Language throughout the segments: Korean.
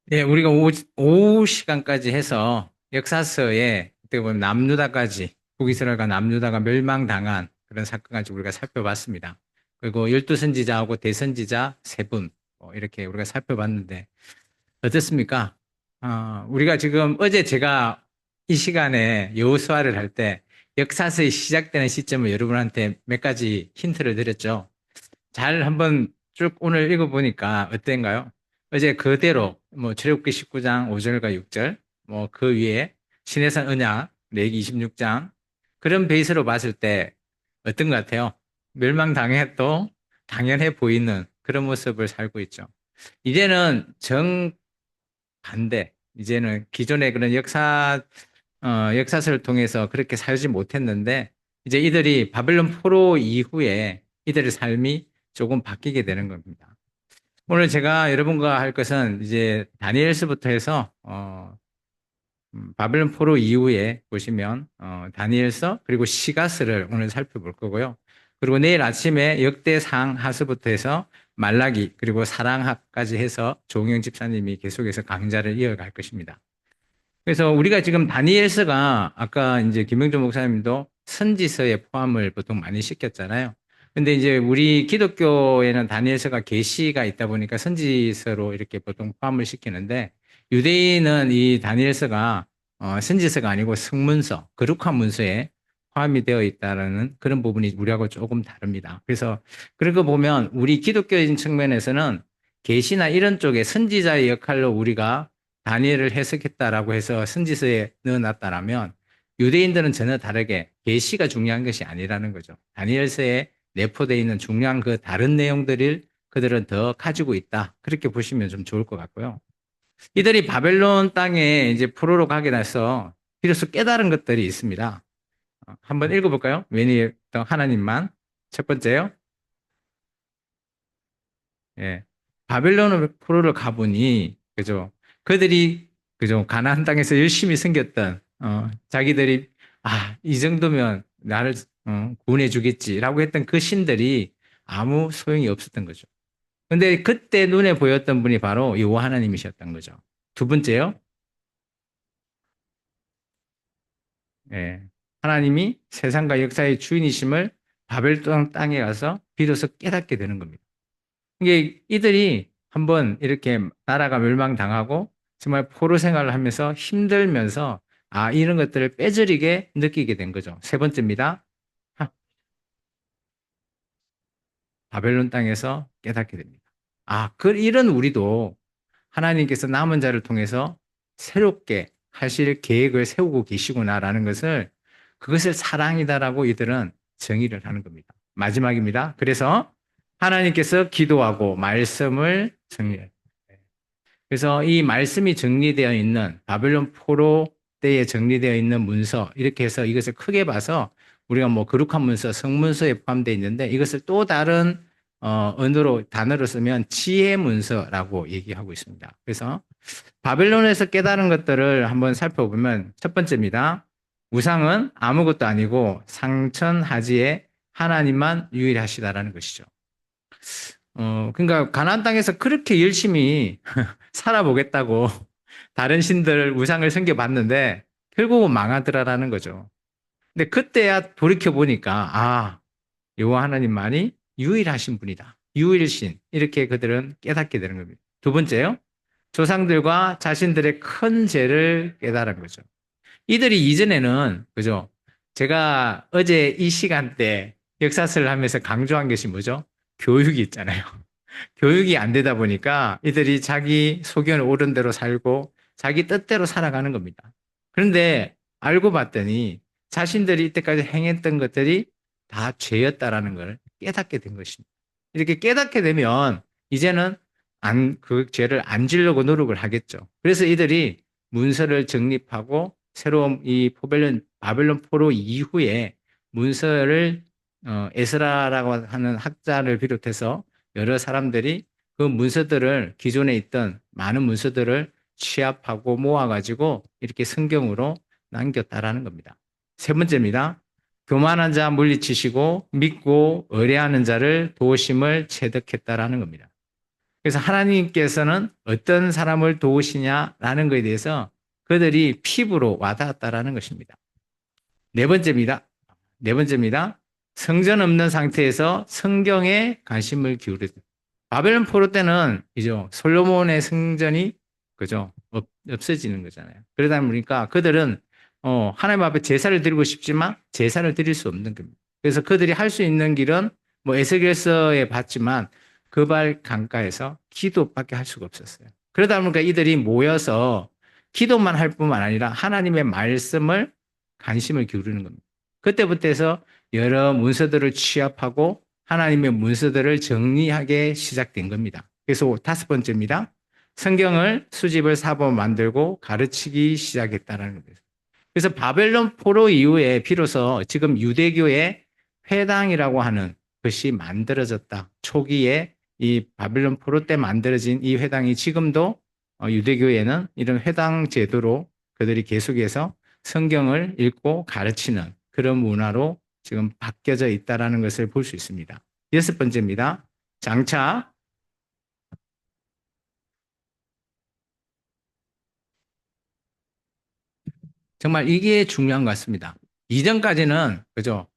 네, 우리가 오후 시간까지 해서 역사서에 어떻게 보면 남유다까지 북이스라엘과 남유다가 멸망당한 그런 사건까지 우리가 살펴봤습니다. 그리고 열두 선지자하고 대선지자 세 분, 이렇게 우리가 살펴봤는데 어떻습니까? 우리가 지금 어제 제가 이 시간에 여호수아를 할 때 역사서의 시작되는 시점을 여러분한테 몇 가지 힌트를 드렸죠. 잘 한번 쭉 오늘 읽어보니까 어땠가요? 어제 그대로 뭐 출애굽기 19장 5절과 6절, 뭐 그 위에 신해산 언약 레위기 26장 그런 베이스로 봤을 때 어떤 것 같아요? 멸망당해도 당연해 보이는 그런 모습을 살고 있죠. 이제는 정반대, 이제는 기존의 그런 역사서를 통해서 그렇게 살지 못했는데 이제 이들이 바벨론 포로 이후에 이들의 삶이 조금 바뀌게 되는 겁니다. 오늘 제가 여러분과 할 것은 이제 다니엘서부터 해서 바벨론 포로 이후에 보시면 다니엘서 그리고 시가서를 오늘 살펴볼 거고요. 그리고 내일 아침에 역대상 하서부터 해서 말라기 그리고 사랑학까지 해서 조은영 집사님이 계속해서 강좌를 이어갈 것입니다. 그래서 우리가 지금 다니엘서가 아까 이제 김영준 목사님도 선지서에 포함을 보통 많이 시켰잖아요. 근데 이제 우리 기독교에는 다니엘서가 계시가 있다 보니까 선지서로 이렇게 보통 포함을 시키는데 유대인은 이 다니엘서가 선지서가 아니고 성문서, 거룩한 문서에 포함이 되어 있다는 그런 부분이 우리하고 조금 다릅니다. 그래서 그런 거 보면 우리 기독교인 측면에서는 계시나 이런 쪽에 선지자의 역할로 우리가 다니엘을 해석했다라고 해서 선지서에 넣어놨다라면 유대인들은 전혀 다르게 계시가 중요한 것이 아니라는 거죠. 다니엘서에 내포되어 있는 중요한 그 다른 내용들을 그들은 더 가지고 있다. 그렇게 보시면 좀 좋을 것 같고요. 이들이 바벨론 땅에 이제 포로로 가게 돼서 비로소 깨달은 것들이 있습니다. 한번 읽어볼까요? 왠이 하나님만. 첫 번째요. 예. 바벨론 포로를 가보니, 그죠? 그들이, 그죠? 가나안 땅에서 열심히 섬겼던, 자기들이, 이 정도면 나를, 구원해 주겠지라고 했던 그 신들이 아무 소용이 없었던 거죠. 근데 그때 눈에 보였던 분이 바로 여호와 하나님이셨던 거죠. 두 번째요. 예. 하나님이 세상과 역사의 주인이심을 바벨론 땅에 가서 비로소 깨닫게 되는 겁니다. 이게 이들이 한번 이렇게 나라가 멸망당하고 정말 포로 생활을 하면서 힘들면서 이런 것들을 뼈저리게 느끼게 된 거죠. 세 번째입니다. 바벨론 땅에서 깨닫게 됩니다. 이런 우리도 하나님께서 남은 자를 통해서 새롭게 하실 계획을 세우고 계시구나라는 것을 그것을 사랑이다라고 이들은 정의를 하는 겁니다. 마지막입니다. 그래서 하나님께서 기도하고 말씀을 정리해요. 그래서 이 말씀이 정리되어 있는 바벨론 포로 때에 정리되어 있는 문서 이렇게 해서 이것을 크게 봐서 우리가 뭐 거룩한 문서, 성문서에 포함되어 있는데 이것을 또 다른 언어로 단어로 쓰면 지혜 문서라고 얘기하고 있습니다. 그래서 바벨론에서 깨달은 것들을 한번 살펴보면 첫 번째입니다. 우상은 아무것도 아니고 상천하지에 하나님만 유일하시다라는 것이죠. 그러니까 가나안 땅에서 그렇게 열심히 살아보겠다고 다른 신들 우상을 섬겨봤는데 결국은 망하더라라는 거죠. 근데 그때야 돌이켜 보니까 여호와 하나님만이 유일하신 분이다. 유일신 이렇게 그들은 깨닫게 되는 겁니다. 두 번째요. 조상들과 자신들의 큰 죄를 깨달은 거죠. 이들이 이전에는 그죠? 제가 어제 이 시간대 역사서를 하면서 강조한 것이 뭐죠? 교육이 있잖아요. 교육이 안 되다 보니까 이들이 자기 소견을 옳은 대로 살고 자기 뜻대로 살아가는 겁니다. 그런데 알고 봤더니 자신들이 이때까지 행했던 것들이 다 죄였다라는 걸 깨닫게 된 것입니다. 이렇게 깨닫게 되면 이제는 그 죄를 안 지려고 노력을 하겠죠. 그래서 이들이 문서를 정립하고 새로운 이 바벨론 포로 이후에 문서를 에스라라고 하는 학자를 비롯해서 여러 사람들이 그 문서들을 기존에 있던 많은 문서들을 취합하고 모아가지고 이렇게 성경으로 남겼다라는 겁니다. 세 번째입니다. 교만한 자 물리치시고 믿고 의뢰하는 자를 도우심을 체득했다라는 겁니다. 그래서 하나님께서는 어떤 사람을 도우시냐라는 것에 대해서 그들이 피부로 와닿았다라는 것입니다. 네 번째입니다. 네 번째입니다. 성전 없는 상태에서 성경에 관심을 기울였다. 바벨론 포로 때는 이제 솔로몬의 성전이 그죠 없어지는 거잖아요. 그러다 보니까 그들은 하나님 앞에 제사를 드리고 싶지만 제사를 드릴 수 없는 겁니다. 그래서 그들이 할 수 있는 길은 뭐 에스겔서에 봤지만 그발 강가에서 기도밖에 할 수가 없었어요. 그러다 보니까 이들이 모여서 기도만 할 뿐만 아니라 하나님의 말씀을 관심을 기울이는 겁니다. 그때부터 해서 여러 문서들을 취합하고 하나님의 문서들을 정리하게 시작된 겁니다. 그래서 다섯 번째입니다. 성경을 수집을 사본 만들고 가르치기 시작했다는 겁니다. 그래서 바벨론 포로 이후에 비로소 지금 유대교의 회당이라고 하는 것이 만들어졌다. 초기에 이 바벨론 포로 때 만들어진 이 회당이 지금도 유대교에는 이런 회당 제도로 그들이 계속해서 성경을 읽고 가르치는 그런 문화로 지금 바뀌어져 있다는 것을 볼 수 있습니다. 여섯 번째입니다. 장차 정말 이게 중요한 것 같습니다. 이전까지는 그죠?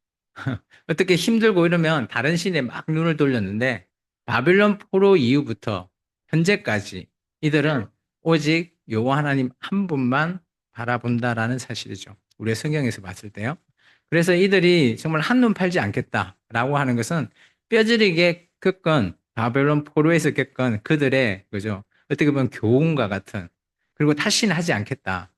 어떻게 힘들고 이러면 다른 신에 막 눈을 돌렸는데 바빌론 포로 이후부터 현재까지 이들은 오직 여호와 하나님 한 분만 바라본다라는 사실이죠. 우리의 성경에서 봤을 때요. 그래서 이들이 정말 한눈 팔지 않겠다라고 하는 것은 뼈저리게 겪은 바벨론 포로에서 겪은 그들의 그죠? 어떻게 보면 교훈과 같은 그리고 다시는 하지 않겠다.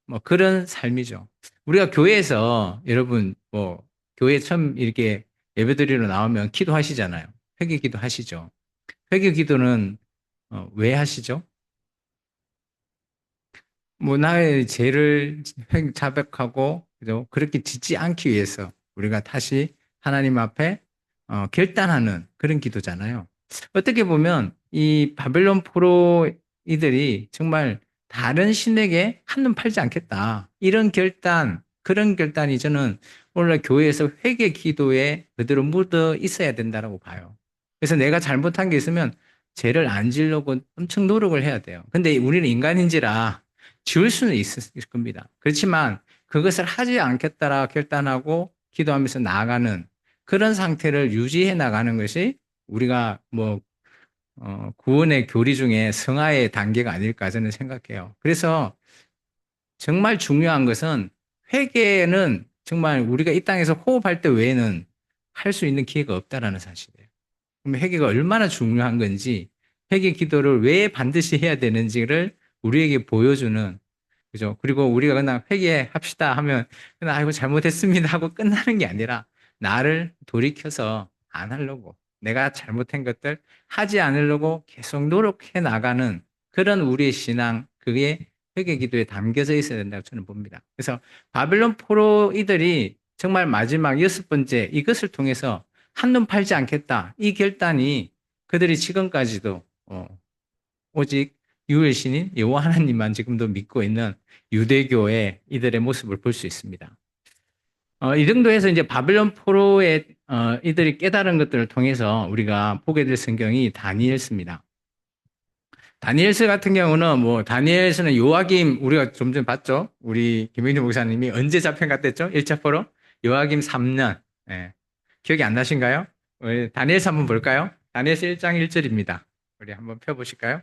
뭐 그런 삶이죠. 우리가 교회에서 여러분 뭐 교회 처음 이렇게 예배드리러 나오면 기도하시잖아요. 회개 기도하시죠. 회개 기도는 왜 하시죠? 뭐 나의 죄를 자백하고 그죠? 그렇게 짓지 않기 위해서 우리가 다시 하나님 앞에 결단하는 그런 기도잖아요. 어떻게 보면 이 바벨론 포로 이들이 정말 다른 신에게 한눈 팔지 않겠다. 이런 결단, 그런 결단이 저는 오늘날 교회에서 회개 기도에 그대로 묻어 있어야 된다고 봐요. 그래서 내가 잘못한 게 있으면 죄를 안 지려고 엄청 노력을 해야 돼요. 근데 우리는 인간인지라 지울 수는 있을 겁니다. 그렇지만 그것을 하지 않겠다라 결단하고 기도하면서 나아가는 그런 상태를 유지해 나가는 것이 우리가 뭐 구원의 교리 중에 성화의 단계가 아닐까 저는 생각해요. 그래서 정말 중요한 것은 회개는 정말 우리가 이 땅에서 호흡할 때 외에는 할 수 있는 기회가 없다라는 사실이에요. 그럼 회개가 얼마나 중요한 건지 회개 기도를 왜 반드시 해야 되는지를 우리에게 보여주는 그죠? 그리고 우리가 그냥 회개합시다 하면 그냥 아이고 잘못했습니다 하고 끝나는 게 아니라 나를 돌이켜서 안 하려고 내가 잘못한 것들 하지 않으려고 계속 노력해 나가는 그런 우리의 신앙 그게 회개 기도에 담겨져 있어야 된다고 저는 봅니다. 그래서 바빌론 포로이들이 정말 마지막 여섯 번째 이것을 통해서 한눈 팔지 않겠다 이 결단이 그들이 지금까지도 오직 유일신인 여호와 하나님만 지금도 믿고 있는 유대교의 이들의 모습을 볼 수 있습니다. 이 정도에서 이제 바벨론 포로의 이들이 깨달은 것들을 통해서 우리가 보게 될 성경이 다니엘서입니다. 다니엘서 같은 경우는 뭐 다니엘서는 요아김 우리가 좀 전에 봤죠. 우리 김영준 목사님이 언제 잡힌 것 같았죠? 1차 포로 요아김 3년. 예. 기억이 안 나신가요? 우리 다니엘서 한번 볼까요? 다니엘서 1장 1절입니다. 우리 한번 펴보실까요?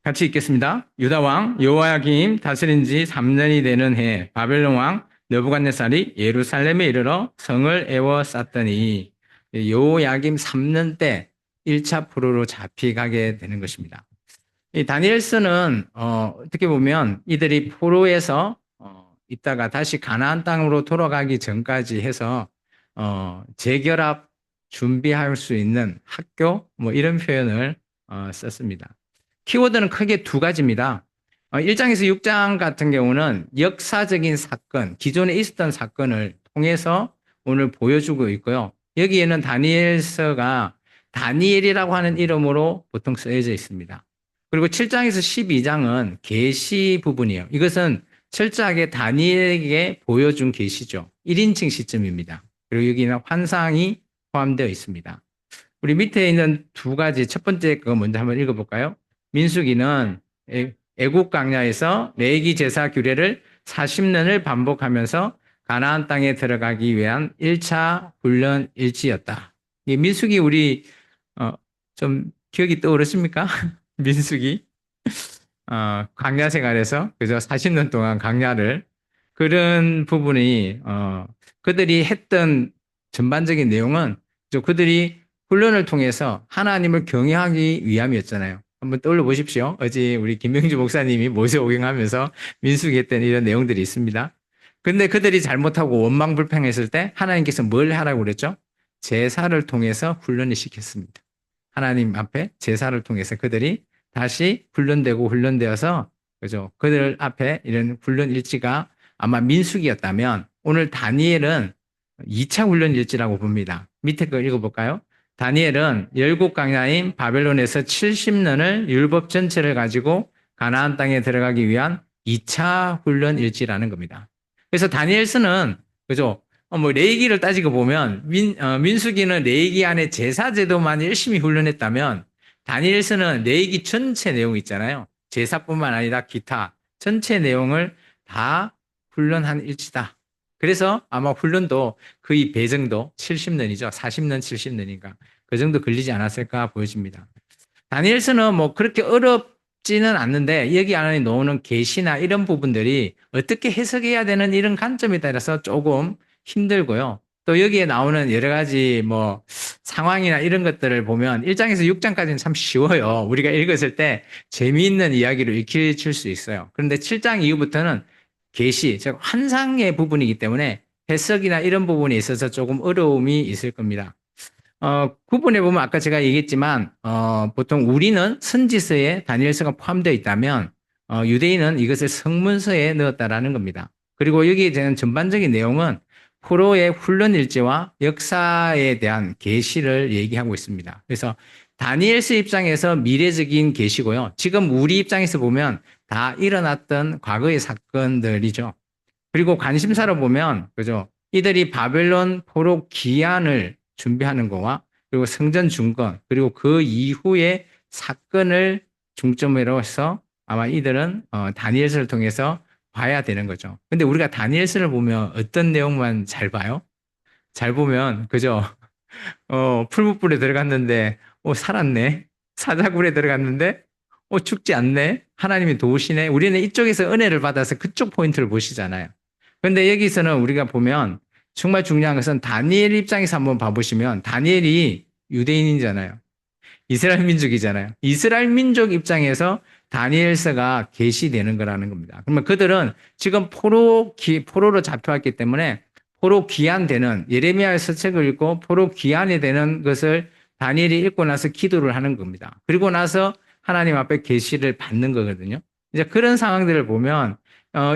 같이 읽겠습니다. 유다 왕 여호야김 다스린 지 3년이 되는 해 바벨론 왕 느부갓네살이 예루살렘에 이르러 성을 에워쌌더니 여호야김 3년 때 1차 포로로 잡혀가게 되는 것입니다. 이 다니엘서는 어떻게 보면 이들이 포로에서 있다가 다시 가나안 땅으로 돌아가기 전까지 해서 재결합 준비할 수 있는 학교 뭐 이런 표현을 썼습니다. 키워드는 크게 두 가지입니다. 1장에서 6장 같은 경우는 역사적인 사건, 기존에 있었던 사건을 통해서 오늘 보여주고 있고요. 여기에는 다니엘서가 다니엘이라고 하는 이름으로 보통 쓰여져 있습니다. 그리고 7장에서 12장은 계시 부분이에요. 이것은 철저하게 다니엘에게 보여준 계시죠. 1인칭 시점입니다. 그리고 여기는 환상이 포함되어 있습니다. 우리 밑에 있는 두 가지, 첫 번째 거 먼저 한번 읽어볼까요? 민수기는 애국 강야에서 레위기 제사 규례를 40년을 반복하면서 가나안 땅에 들어가기 위한 1차 훈련 일지였다. 이 민수기 우리 좀 기억이 떠오르십니까? 민수기 강야 생활에서 그저 40년 동안 강야를 그런 부분이 그들이 했던 전반적인 내용은 그들이 훈련을 통해서 하나님을 경외하기 위함이었잖아요. 한번 떠올려 보십시오. 어제 우리 김명주 목사님이 모세오경하면서 민수기 했던 이런 내용들이 있습니다. 근데 그들이 잘못하고 원망불평했을 때 하나님께서 뭘 하라고 그랬죠? 제사를 통해서 훈련을 시켰습니다. 하나님 앞에 제사를 통해서 그들이 다시 훈련되고 훈련되어서 그죠? 그들 앞에 이런 훈련 일지가 아마 민수기였다면 오늘 다니엘은 2차 훈련 일지라고 봅니다. 밑에 거 읽어볼까요? 다니엘은 열국 강야인 바벨론에서 70년을 율법 전체를 가지고 가나안 땅에 들어가기 위한 2차 훈련 일지라는 겁니다. 그래서 다니엘서는 그죠? 뭐 레위기를 따지고 보면 민수기는 레위기 안에 제사 제도만 열심히 훈련했다면 다니엘서는 레위기 전체 내용 있잖아요. 제사뿐만 아니라 기타 전체 내용을 다 훈련한 일지다. 그래서 아마 훈련도 거의 배 정도 70년이죠. 40년, 70년이니까 그 정도 걸리지 않았을까 보여집니다. 다니엘서는 뭐 그렇게 어렵지는 않는데 여기 안에 나오는 계시나 이런 부분들이 어떻게 해석해야 되는 이런 관점에 따라서 조금 힘들고요. 또 여기에 나오는 여러 가지 뭐 상황이나 이런 것들을 보면 1장에서 6장까지는 참 쉬워요. 우리가 읽었을 때 재미있는 이야기로 읽힐 수 있어요. 그런데 7장 이후부터는 계시, 즉 환상의 부분이기 때문에 해석이나 이런 부분에 있어서 조금 어려움이 있을 겁니다. 구분해 보면 아까 제가 얘기했지만 보통 우리는 선지서에 다니엘서가 포함되어 있다면 유대인은 이것을 성문서에 넣었다라는 겁니다. 그리고 여기에 대한 전반적인 내용은 포로의 훈련 일지와 역사에 대한 계시를 얘기하고 있습니다. 그래서 다니엘서 입장에서 미래적인 계시고요. 지금 우리 입장에서 보면 다 일어났던 과거의 사건들이죠. 그리고 관심사로 보면 그죠? 이들이 바벨론 포로 귀환을 준비하는 거와 그리고 성전 중건 그리고 그 이후의 사건을 중점으로 해서 아마 이들은 다니엘서를 통해서 봐야 되는 거죠. 근데 우리가 다니엘서를 보면 어떤 내용만 잘 봐요? 잘 보면 그죠? 풀무불에 들어갔는데 살았네. 사자굴에 들어갔는데 죽지 않네. 하나님이 도우시네. 우리는 이쪽에서 은혜를 받아서 그쪽 포인트를 보시잖아요. 그런데 여기서는 우리가 보면 정말 중요한 것은 다니엘 입장에서 한번 봐보시면 다니엘이 유대인이잖아요. 이스라엘 민족이잖아요. 이스라엘 민족 입장에서 다니엘서가 계시되는 거라는 겁니다. 그러면 그들은 지금 포로로 잡혀왔기 때문에 포로 귀환되는 예레미야의 서책을 읽고 포로 귀환이 되는 것을 다니엘이 읽고 나서 기도를 하는 겁니다. 그리고 나서 하나님 앞에 계시를 받는 거거든요. 이제 그런 상황들을 보면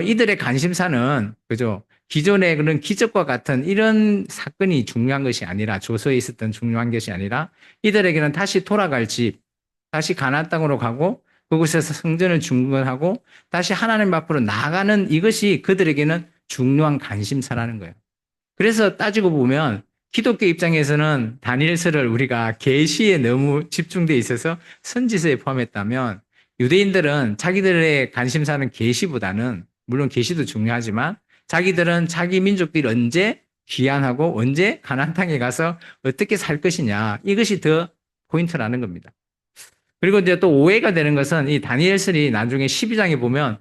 이들의 관심사는 그죠? 기존의 그런 기적과 같은 이런 사건이 중요한 것이 아니라 조서에 있었던 중요한 것이 아니라 이들에게는 다시 돌아갈 집, 다시 가나안 땅으로 가고 그곳에서 성전을 중건하고 다시 하나님 앞으로 나아가는 이것이 그들에게는 중요한 관심사라는 거예요. 그래서 따지고 보면 기독교 입장에서는 다니엘서를 우리가 계시에 너무 집중돼 있어서 선지서에 포함했다면 유대인들은 자기들의 관심사는 계시보다는 물론 계시도 중요하지만 자기들은 자기 민족들이 언제 귀환하고 언제 가나안 땅에 가서 어떻게 살 것이냐 이것이 더 포인트라는 겁니다. 그리고 이제 또 오해가 되는 것은 이 다니엘서이 나중에 12장에 보면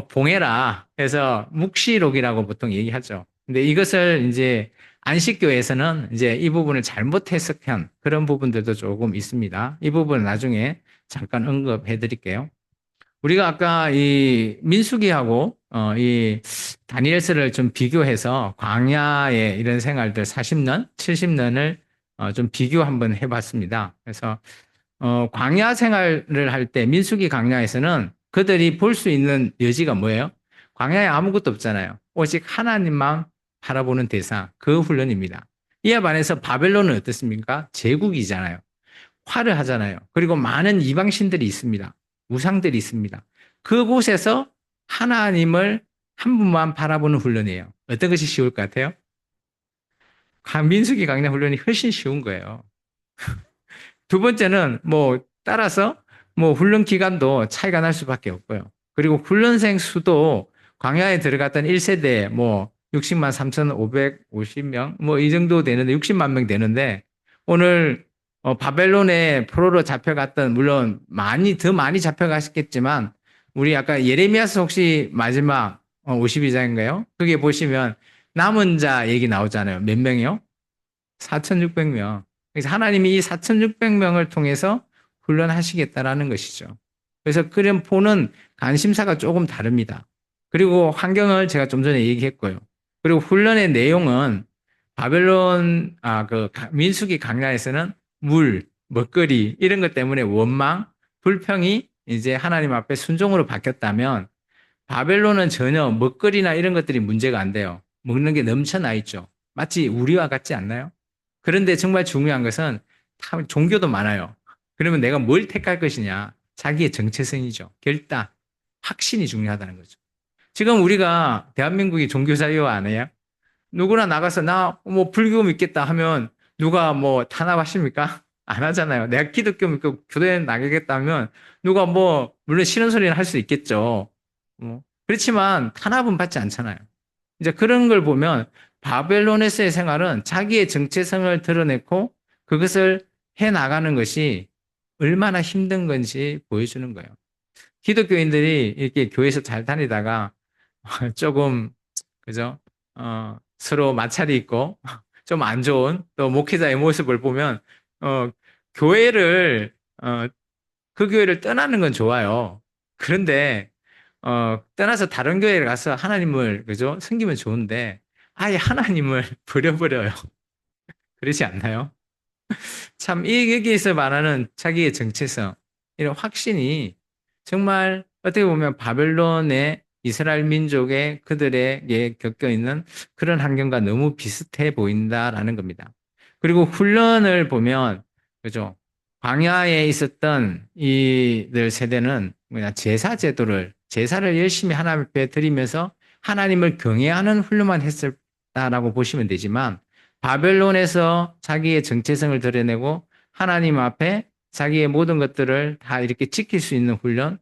봉해라 해서 묵시록이라고 보통 얘기하죠. 근데 이것을 이제 안식교에서는 이제 이 부분을 잘못 해석한 그런 부분들도 조금 있습니다. 이 부분은 나중에 잠깐 언급해 드릴게요. 우리가 아까 이 민수기하고 이 다니엘서를 좀 비교해서 광야의 이런 생활들 40년, 70년을 좀 비교 한번 해봤습니다. 그래서 광야 생활을 할 때 민수기 광야에서는 그들이 볼 수 있는 여지가 뭐예요? 광야에 아무것도 없잖아요. 오직 하나님만 바라보는 대상, 그 훈련입니다. 이에 반해서 바벨론은 어떻습니까? 제국이잖아요. 화려하잖아요. 그리고 많은 이방신들이 있습니다. 우상들이 있습니다. 그곳에서 하나님을 한 분만 바라보는 훈련이에요. 어떤 것이 쉬울 것 같아요? 민수기 강령 훈련이 훨씬 쉬운 거예요. 두 번째는 뭐 따라서 뭐 훈련 기간도 차이가 날 수밖에 없고요. 그리고 훈련생 수도 광야에 들어갔던 1세대 뭐 60만 3,550명 뭐 이 정도 되는데 60만 명 되는데 오늘 바벨론에 포로로 잡혀갔던 물론 더 많이 잡혀갔겠지만 우리 아까 예레미야서 혹시 마지막 52장인가요? 그게 보시면 남은 자 얘기 나오잖아요. 몇 명이요? 4,600명. 그래서 하나님이 이 4,600명을 통해서 훈련하시겠다라는 것이죠. 그래서 그런 보는 관심사가 조금 다릅니다. 그리고 환경을 제가 좀 전에 얘기했고요. 그리고 훈련의 내용은 바벨론, 민수기 강야에서는 물, 먹거리, 이런 것 때문에 원망, 불평이 이제 하나님 앞에 순종으로 바뀌었다면 바벨론은 전혀 먹거리나 이런 것들이 문제가 안 돼요. 먹는 게 넘쳐나 있죠. 마치 우리와 같지 않나요? 그런데 정말 중요한 것은 종교도 많아요. 그러면 내가 뭘 택할 것이냐? 자기의 정체성이죠. 결단, 확신이 중요하다는 거죠. 지금 우리가 대한민국이 종교 자유 아니에요? 누구나 나가서 나 뭐 불교 믿겠다 하면 누가 뭐 탄압하십니까? 안 하잖아요. 내가 기독교 믿고 교대에 나가겠다 하면 누가 뭐 물론 싫은 소리는 할 수 있겠죠. 그렇지만 탄압은 받지 않잖아요. 이제 그런 걸 보면 바벨론에서의 생활은 자기의 정체성을 드러내고 그것을 해 나가는 것이 얼마나 힘든 건지 보여주는 거예요. 기독교인들이 이렇게 교회에서 잘 다니다가 조금 그죠? 서로 마찰이 있고 좀 안 좋은 또 목회자의 모습을 보면 교회를 그 교회를 떠나는 건 좋아요. 그런데 떠나서 다른 교회를 가서 하나님을 그죠? 섬기면 좋은데 아예 하나님을 버려버려요. 그렇지 않나요? 참, 여기에서 말하는 자기의 정체성, 이런 확신이 정말 어떻게 보면 바벨론의 이스라엘 민족의 그들에게 겪어 있는 그런 환경과 너무 비슷해 보인다라는 겁니다. 그리고 훈련을 보면, 그죠? 광야에 있었던 이들 세대는 뭐냐, 제사를 열심히 하나님 앞에 드리면서 하나님을 경외하는 훈련만 했었다라고 보시면 되지만, 바벨론에서 자기의 정체성을 드러내고 하나님 앞에 자기의 모든 것들을 다 이렇게 지킬 수 있는 훈련,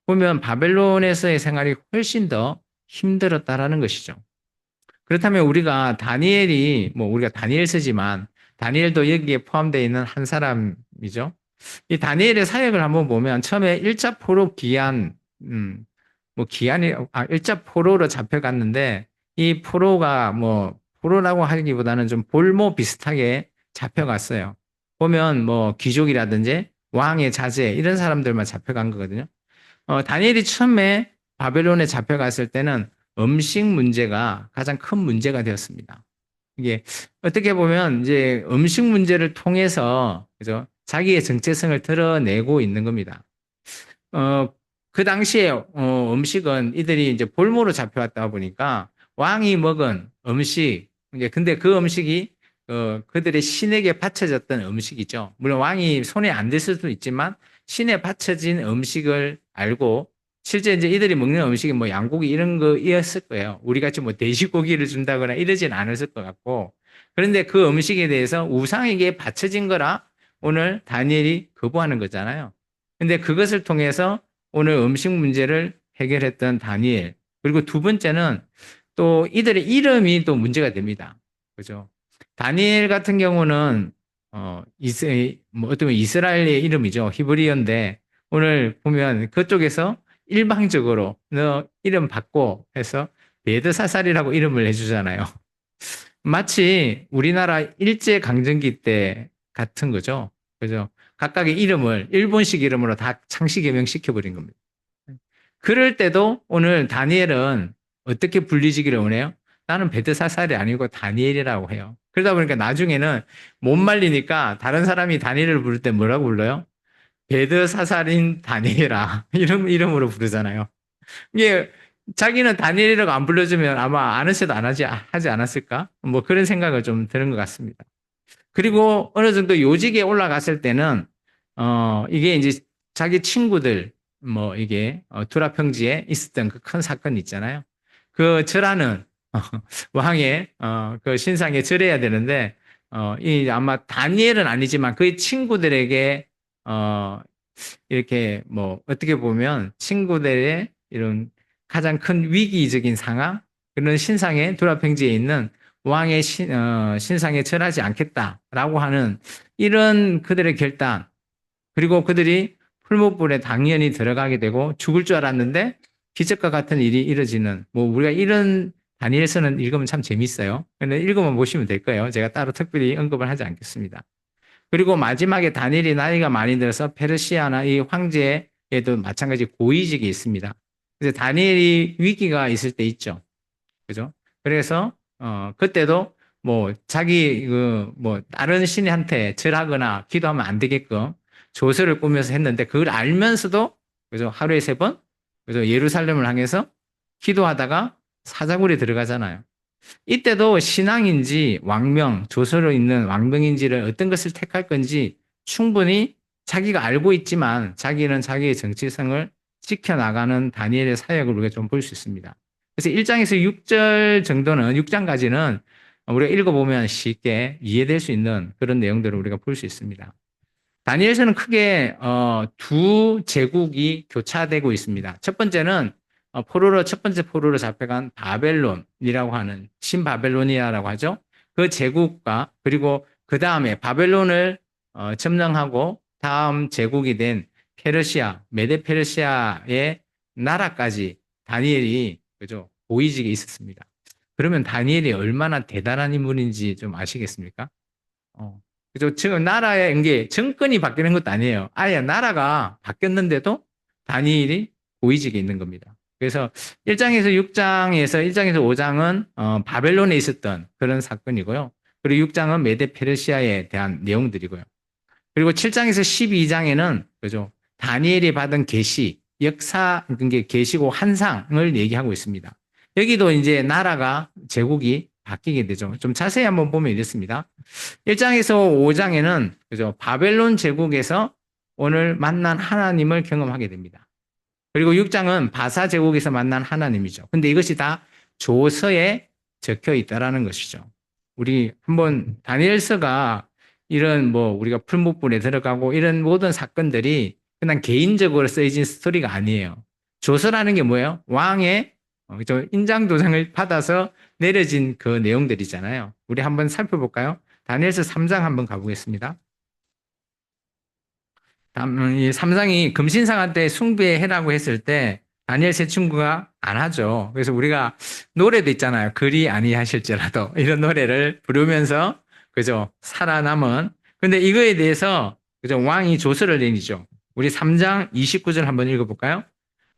보면 바벨론에서의 생활이 훨씬 더 힘들었다라는 것이죠. 그렇다면 우리가 우리가 다니엘서지만 다니엘도 여기에 포함되어 있는 한 사람이죠. 이 다니엘의 사역을 한번 보면 처음에 1차 포로 기한이 1차 포로로 잡혀갔는데 이 포로라고 하기보다는 좀 볼모 비슷하게 잡혀갔어요. 보면 뭐 귀족이라든지 왕의 자제 이런 사람들만 잡혀간 거거든요. 다니엘이 처음에 바벨론에 잡혀갔을 때는 음식 문제가 가장 큰 문제가 되었습니다. 이게 어떻게 보면 이제 음식 문제를 통해서 그죠? 자기의 정체성을 드러내고 있는 겁니다. 그 당시에 음식은 이들이 이제 볼모로 잡혀왔다 보니까 왕이 먹은 음식, 이제 근데 그 음식이 그들의 신에게 바쳐졌던 음식이죠. 물론 왕이 손에 안 댈 수도 있지만 신에 바쳐진 음식을 알고 실제 이제 이들이 먹는 음식이 뭐 양고기 이런 거였을 거예요. 우리 같이 뭐 돼지고기를 준다거나 이러진 않았을 것 같고. 그런데 그 음식에 대해서 우상에게 바쳐진 거라 오늘 다니엘이 거부하는 거잖아요. 근데 그것을 통해서 오늘 음식 문제를 해결했던 다니엘. 그리고 두 번째는 또 이들의 이름이 또 문제가 됩니다. 그죠? 다니엘 같은 경우는 어떻게 보면 이스라엘의 이름이죠. 히브리어인데 오늘 보면 그쪽에서 일방적으로 너 이름 바꿔 해서 베드사살이라고 이름을 해주잖아요. 마치 우리나라 일제강점기 때 같은 거죠. 그죠? 각각의 이름을 일본식 이름으로 다 창씨 개명시켜버린 겁니다. 그럴 때도 오늘 다니엘은 어떻게 불리지기를 원해요? 나는 베드사살이 아니고 다니엘이라고 해요. 그러다 보니까 나중에는 못 말리니까 다른 사람이 다니엘을 부를 때 뭐라고 불러요? 베드사살인 다니엘아. 이런 이름으로 부르잖아요. 이게 자기는 다니엘이라고 안 불러주면 아마 아는 새도 안 하지 않았을까? 뭐 그런 생각을 좀 드는 것 같습니다. 그리고 어느 정도 요직에 올라갔을 때는 이게 이제 자기 친구들 이게 두라평지에 있었던 그 큰 사건 있잖아요. 그 절하는 왕의 그 신상에 절해야 되는데 이 아마 다니엘은 아니지만 그의 친구들에게 어, 이렇게 뭐 어떻게 보면 친구들의 이런 가장 큰 위기적인 상황 그런 신상에 두라팽지에 있는 왕의 신상에 절하지 않겠다라고 하는 이런 그들의 결단 그리고 그들이 풀무불에 당연히 들어가게 되고 죽을 줄 알았는데 기적과 같은 일이 이뤄지는 뭐 우리가 이런 다니엘서는 읽으면 참 재밌어요. 근데 읽으면 보시면 될 거예요. 제가 따로 특별히 언급을 하지 않겠습니다. 그리고 마지막에 다니엘이 나이가 많이 들어서 페르시아나 이 황제에도 마찬가지 고위직이 있습니다. 그래서 다니엘이 위기가 있을 때 있죠. 그죠? 그래서 그때도 뭐 자기 그 뭐 다른 신한테 절하거나 기도하면 안 되게끔 조서를 꾸며서 했는데 그걸 알면서도 그죠? 하루에 3번 그죠? 예루살렘을 향해서 기도하다가 사자굴에 들어가잖아요. 이때도 신앙인지 왕명, 조서로 있는 왕명인지를 어떤 것을 택할 건지 충분히 자기가 알고 있지만 자기는 자기의 정체성을 지켜나가는 다니엘의 사역을 우리가 좀 볼 수 있습니다. 그래서 1장에서 6절 정도는 6장까지는 우리가 읽어보면 쉽게 이해될 수 있는 그런 내용들을 우리가 볼 수 있습니다. 다니엘서는 크게 두 제국이 교차되고 있습니다. 첫 번째는 첫 번째 포로로 잡혀간 바벨론이라고 하는 신바벨로니아라고 하죠. 그 제국과 그리고 그 다음에 바벨론을 점령하고 다음 제국이 된 페르시아, 메데 페르시아의 나라까지 다니엘이 그죠 고위직에 있었습니다. 그러면 다니엘이 얼마나 대단한 인물인지 좀 아시겠습니까? 어. 그죠? 지금 나라의 게 정권이 바뀌는 것도 아니에요. 아예 나라가 바뀌었는데도 다니엘이 고위직에 있는 겁니다. 그래서 1장에서 6장에서 1장에서 5장은 바벨론에 있었던 그런 사건이고요. 그리고 6장은 메데 페르시아에 대한 내용들이고요. 그리고 7장에서 12장에는 그죠? 다니엘이 받은 계시, 역사, 그게 계시고 환상을 얘기하고 있습니다. 여기도 이제 나라가 제국이 바뀌게 되죠. 좀 자세히 한번 보면 이렇습니다. 1장에서 5장에는 그죠? 바벨론 제국에서 오늘 만난 하나님을 경험하게 됩니다. 그리고 6장은 바사 제국에서 만난 하나님이죠. 근데 이것이 다 조서에 적혀 있다라는 것이죠. 우리 한번 다니엘서가 이런 뭐 우리가 풀무불에 들어가고 이런 모든 사건들이 그냥 개인적으로 쓰여진 스토리가 아니에요. 조서라는 게 뭐예요? 왕의 인장 도장을 받아서 내려진 그 내용들이잖아요. 우리 한번 살펴볼까요? 다니엘서 3장 한번 가보겠습니다. 이 3장이 금신상한 때 숭배해라고 했을 때 다니엘 세 친구가 안 하죠. 그래서 우리가 노래도 있잖아요. 그리 아니하실지라도 이런 노래를 부르면서 그죠 살아남은. 근데 이거에 대해서 그죠 왕이 조서를 내리죠. 우리 3장 29절 한번 읽어볼까요?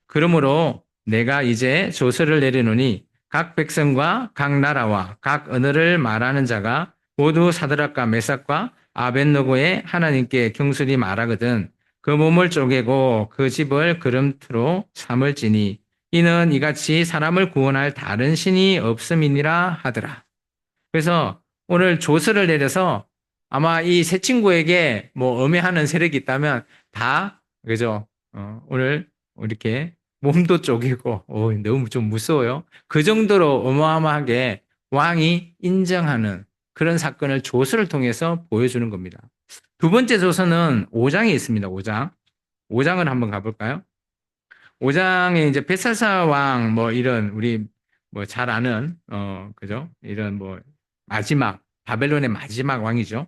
그러므로 내가 이제 조서를 내리노니 각 백성과 각 나라와 각 언어를 말하는 자가 모두 사드락과 메삭과 아벳노고의 하나님께 경솔히 말하거든 그 몸을 쪼개고 그 집을 그름트로 삼을지니 이는 이같이 사람을 구원할 다른 신이 없음이니라 하더라. 그래서 오늘 조서를 내려서 아마 이 세 친구에게 뭐 엄해하는 세력이 있다면 다 그죠? 오늘 이렇게 몸도 쪼개고 너무 좀 무서워요. 그 정도로 어마어마하게 왕이 인정하는 그런 사건을 조서를 통해서 보여주는 겁니다. 두 번째 조서는 5장에 있습니다. 5장. 5장을 한번 가볼까요? 5장에 이제 벳살사 왕 뭐 이런 우리 뭐 잘 아는 그죠? 이런 뭐 마지막 바벨론의 마지막 왕이죠.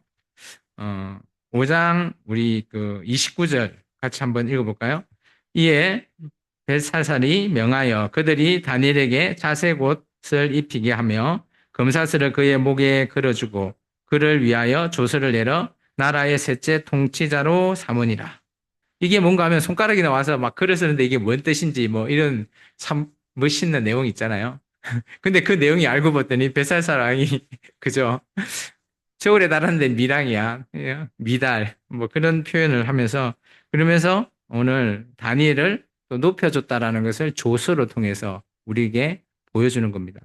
5장 우리 그 29절 같이 한번 읽어볼까요? 이에 벨사살이 명하여 그들이 다니엘에게 자색 옷을 입히게 하며 금사슬을 그의 목에 걸어주고 그를 위하여 조서를 내려 나라의 셋째 통치자로 삼으니라. 이게 뭔가 하면 손가락이 나와서 막 글을 쓰는데 이게 뭔 뜻인지 뭐 이런 참 멋있는 내용이 있잖아요. 근데 그 내용이 알고 봤더니 벳살살 왕이 그죠? 겨울에 달았는데 미랑이야. 예, 미달. 뭐 그런 표현을 하면서 그러면서 오늘 다니엘을 또 높여줬다라는 것을 조서로 통해서 우리에게 보여주는 겁니다.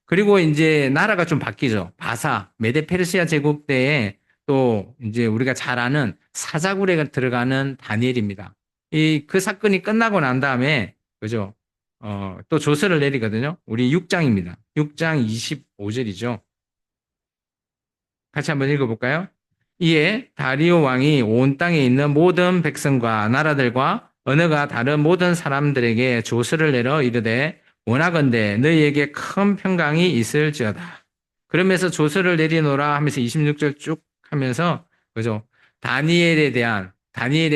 그리고 이제 나라가 좀 바뀌죠. 바사, 메데 페르시아 제국 때에 또 이제 우리가 잘 아는 사자굴에 들어가는 다니엘입니다. 그 사건이 끝나고 난 다음에 그죠? 또 조서를 내리거든요. 우리 6장입니다. 6장 25절이죠. 같이 한번 읽어볼까요? 이에 다리오 왕이 온 땅에 있는 모든 백성과 나라들과 언어가 다른 모든 사람들에게 조서를 내려 이르되 원하건대 너희에게 큰 평강이 있을지어다. 그러면서 조서를 내리노라 하면서 26절 쭉 하면서 그죠? 다니엘의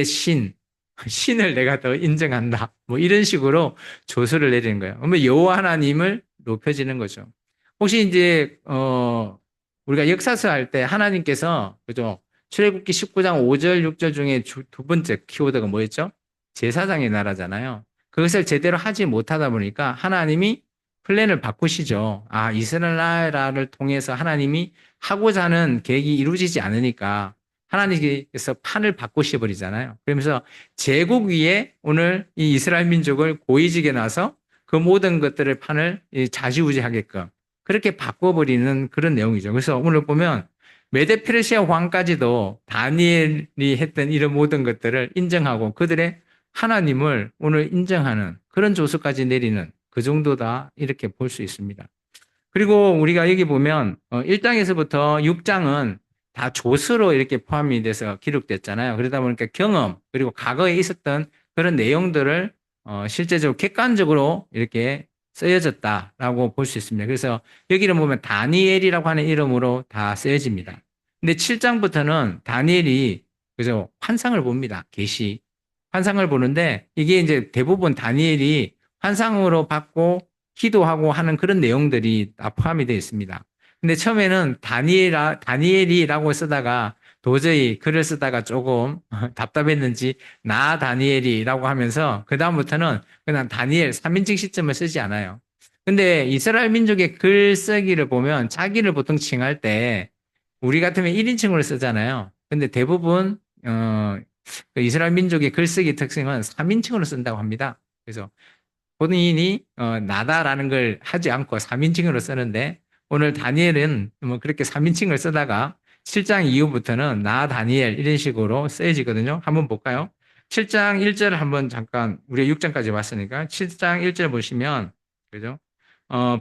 신을 내가 더 인정한다. 뭐 이런 식으로 조서를 내리는 거예요. 그러면 여호와 하나님을 높여지는 거죠. 혹시 이제 우리가 역사서 할 때 하나님께서 그죠? 출애굽기 19장 5절 6절 중에 두 번째 키워드가 뭐였죠? 제사장의 나라잖아요. 그것을 제대로 하지 못하다 보니까 하나님이 플랜을 바꾸시죠. 아, 이스라엘 나라를 통해서 하나님이 하고자 하는 계획이 이루어지지 않으니까 하나님께서 판을 바꾸셔 버리잖아요. 그러면서 제국 위에 오늘 이 이스라엘 민족을 고위직에 놔서 그 모든 것들을 판을 좌지우지하게끔 그렇게 바꿔버리는 그런 내용이죠. 그래서 오늘 보면 메데페르시아 왕까지도 다니엘이 했던 이런 모든 것들을 인정하고 그들의 하나님을 오늘 인정하는 그런 조서까지 내리는 그 정도다 이렇게 볼 수 있습니다. 그리고 우리가 여기 보면 1장에서부터 6장은 다 조서로 이렇게 포함이 돼서 기록됐잖아요. 그러다 보니까 경험 그리고 과거에 있었던 그런 내용들을 실제적으로 객관적으로 이렇게 쓰여졌다라고 볼 수 있습니다. 그래서 여기를 보면 다니엘이라고 하는 이름으로 다 쓰여집니다. 근데 7장부터는 다니엘이 그죠 환상을 봅니다. 계시 환상을 보는데 이게 이제 대부분 다니엘이 환상으로 받고 기도하고 하는 그런 내용들이 다 포함이 되어 있습니다. 근데 처음에는 다니엘이라고 쓰다가 도저히 글을 쓰다가 조금 답답했는지 나 다니엘이라고 하면서 그다음부터는 그냥 다니엘 3인칭 시점을 쓰지 않아요. 근데 이스라엘 민족의 글쓰기를 보면 자기를 보통 칭할 때 우리 같으면 1인칭으로 쓰잖아요. 근데 대부분 그 이스라엘 민족의 글쓰기 특징은 3인칭으로 쓴다고 합니다. 그래서 본인이 나다라는 걸 하지 않고 3인칭으로 쓰는데 오늘 다니엘은 뭐 그렇게 3인칭을 쓰다가 7장 이후부터는 나 다니엘 이런 식으로 쓰여지거든요. 한번 볼까요? 7장 1절 한번 잠깐 우리가 6장까지 봤으니까 7장 1절 보시면 그죠?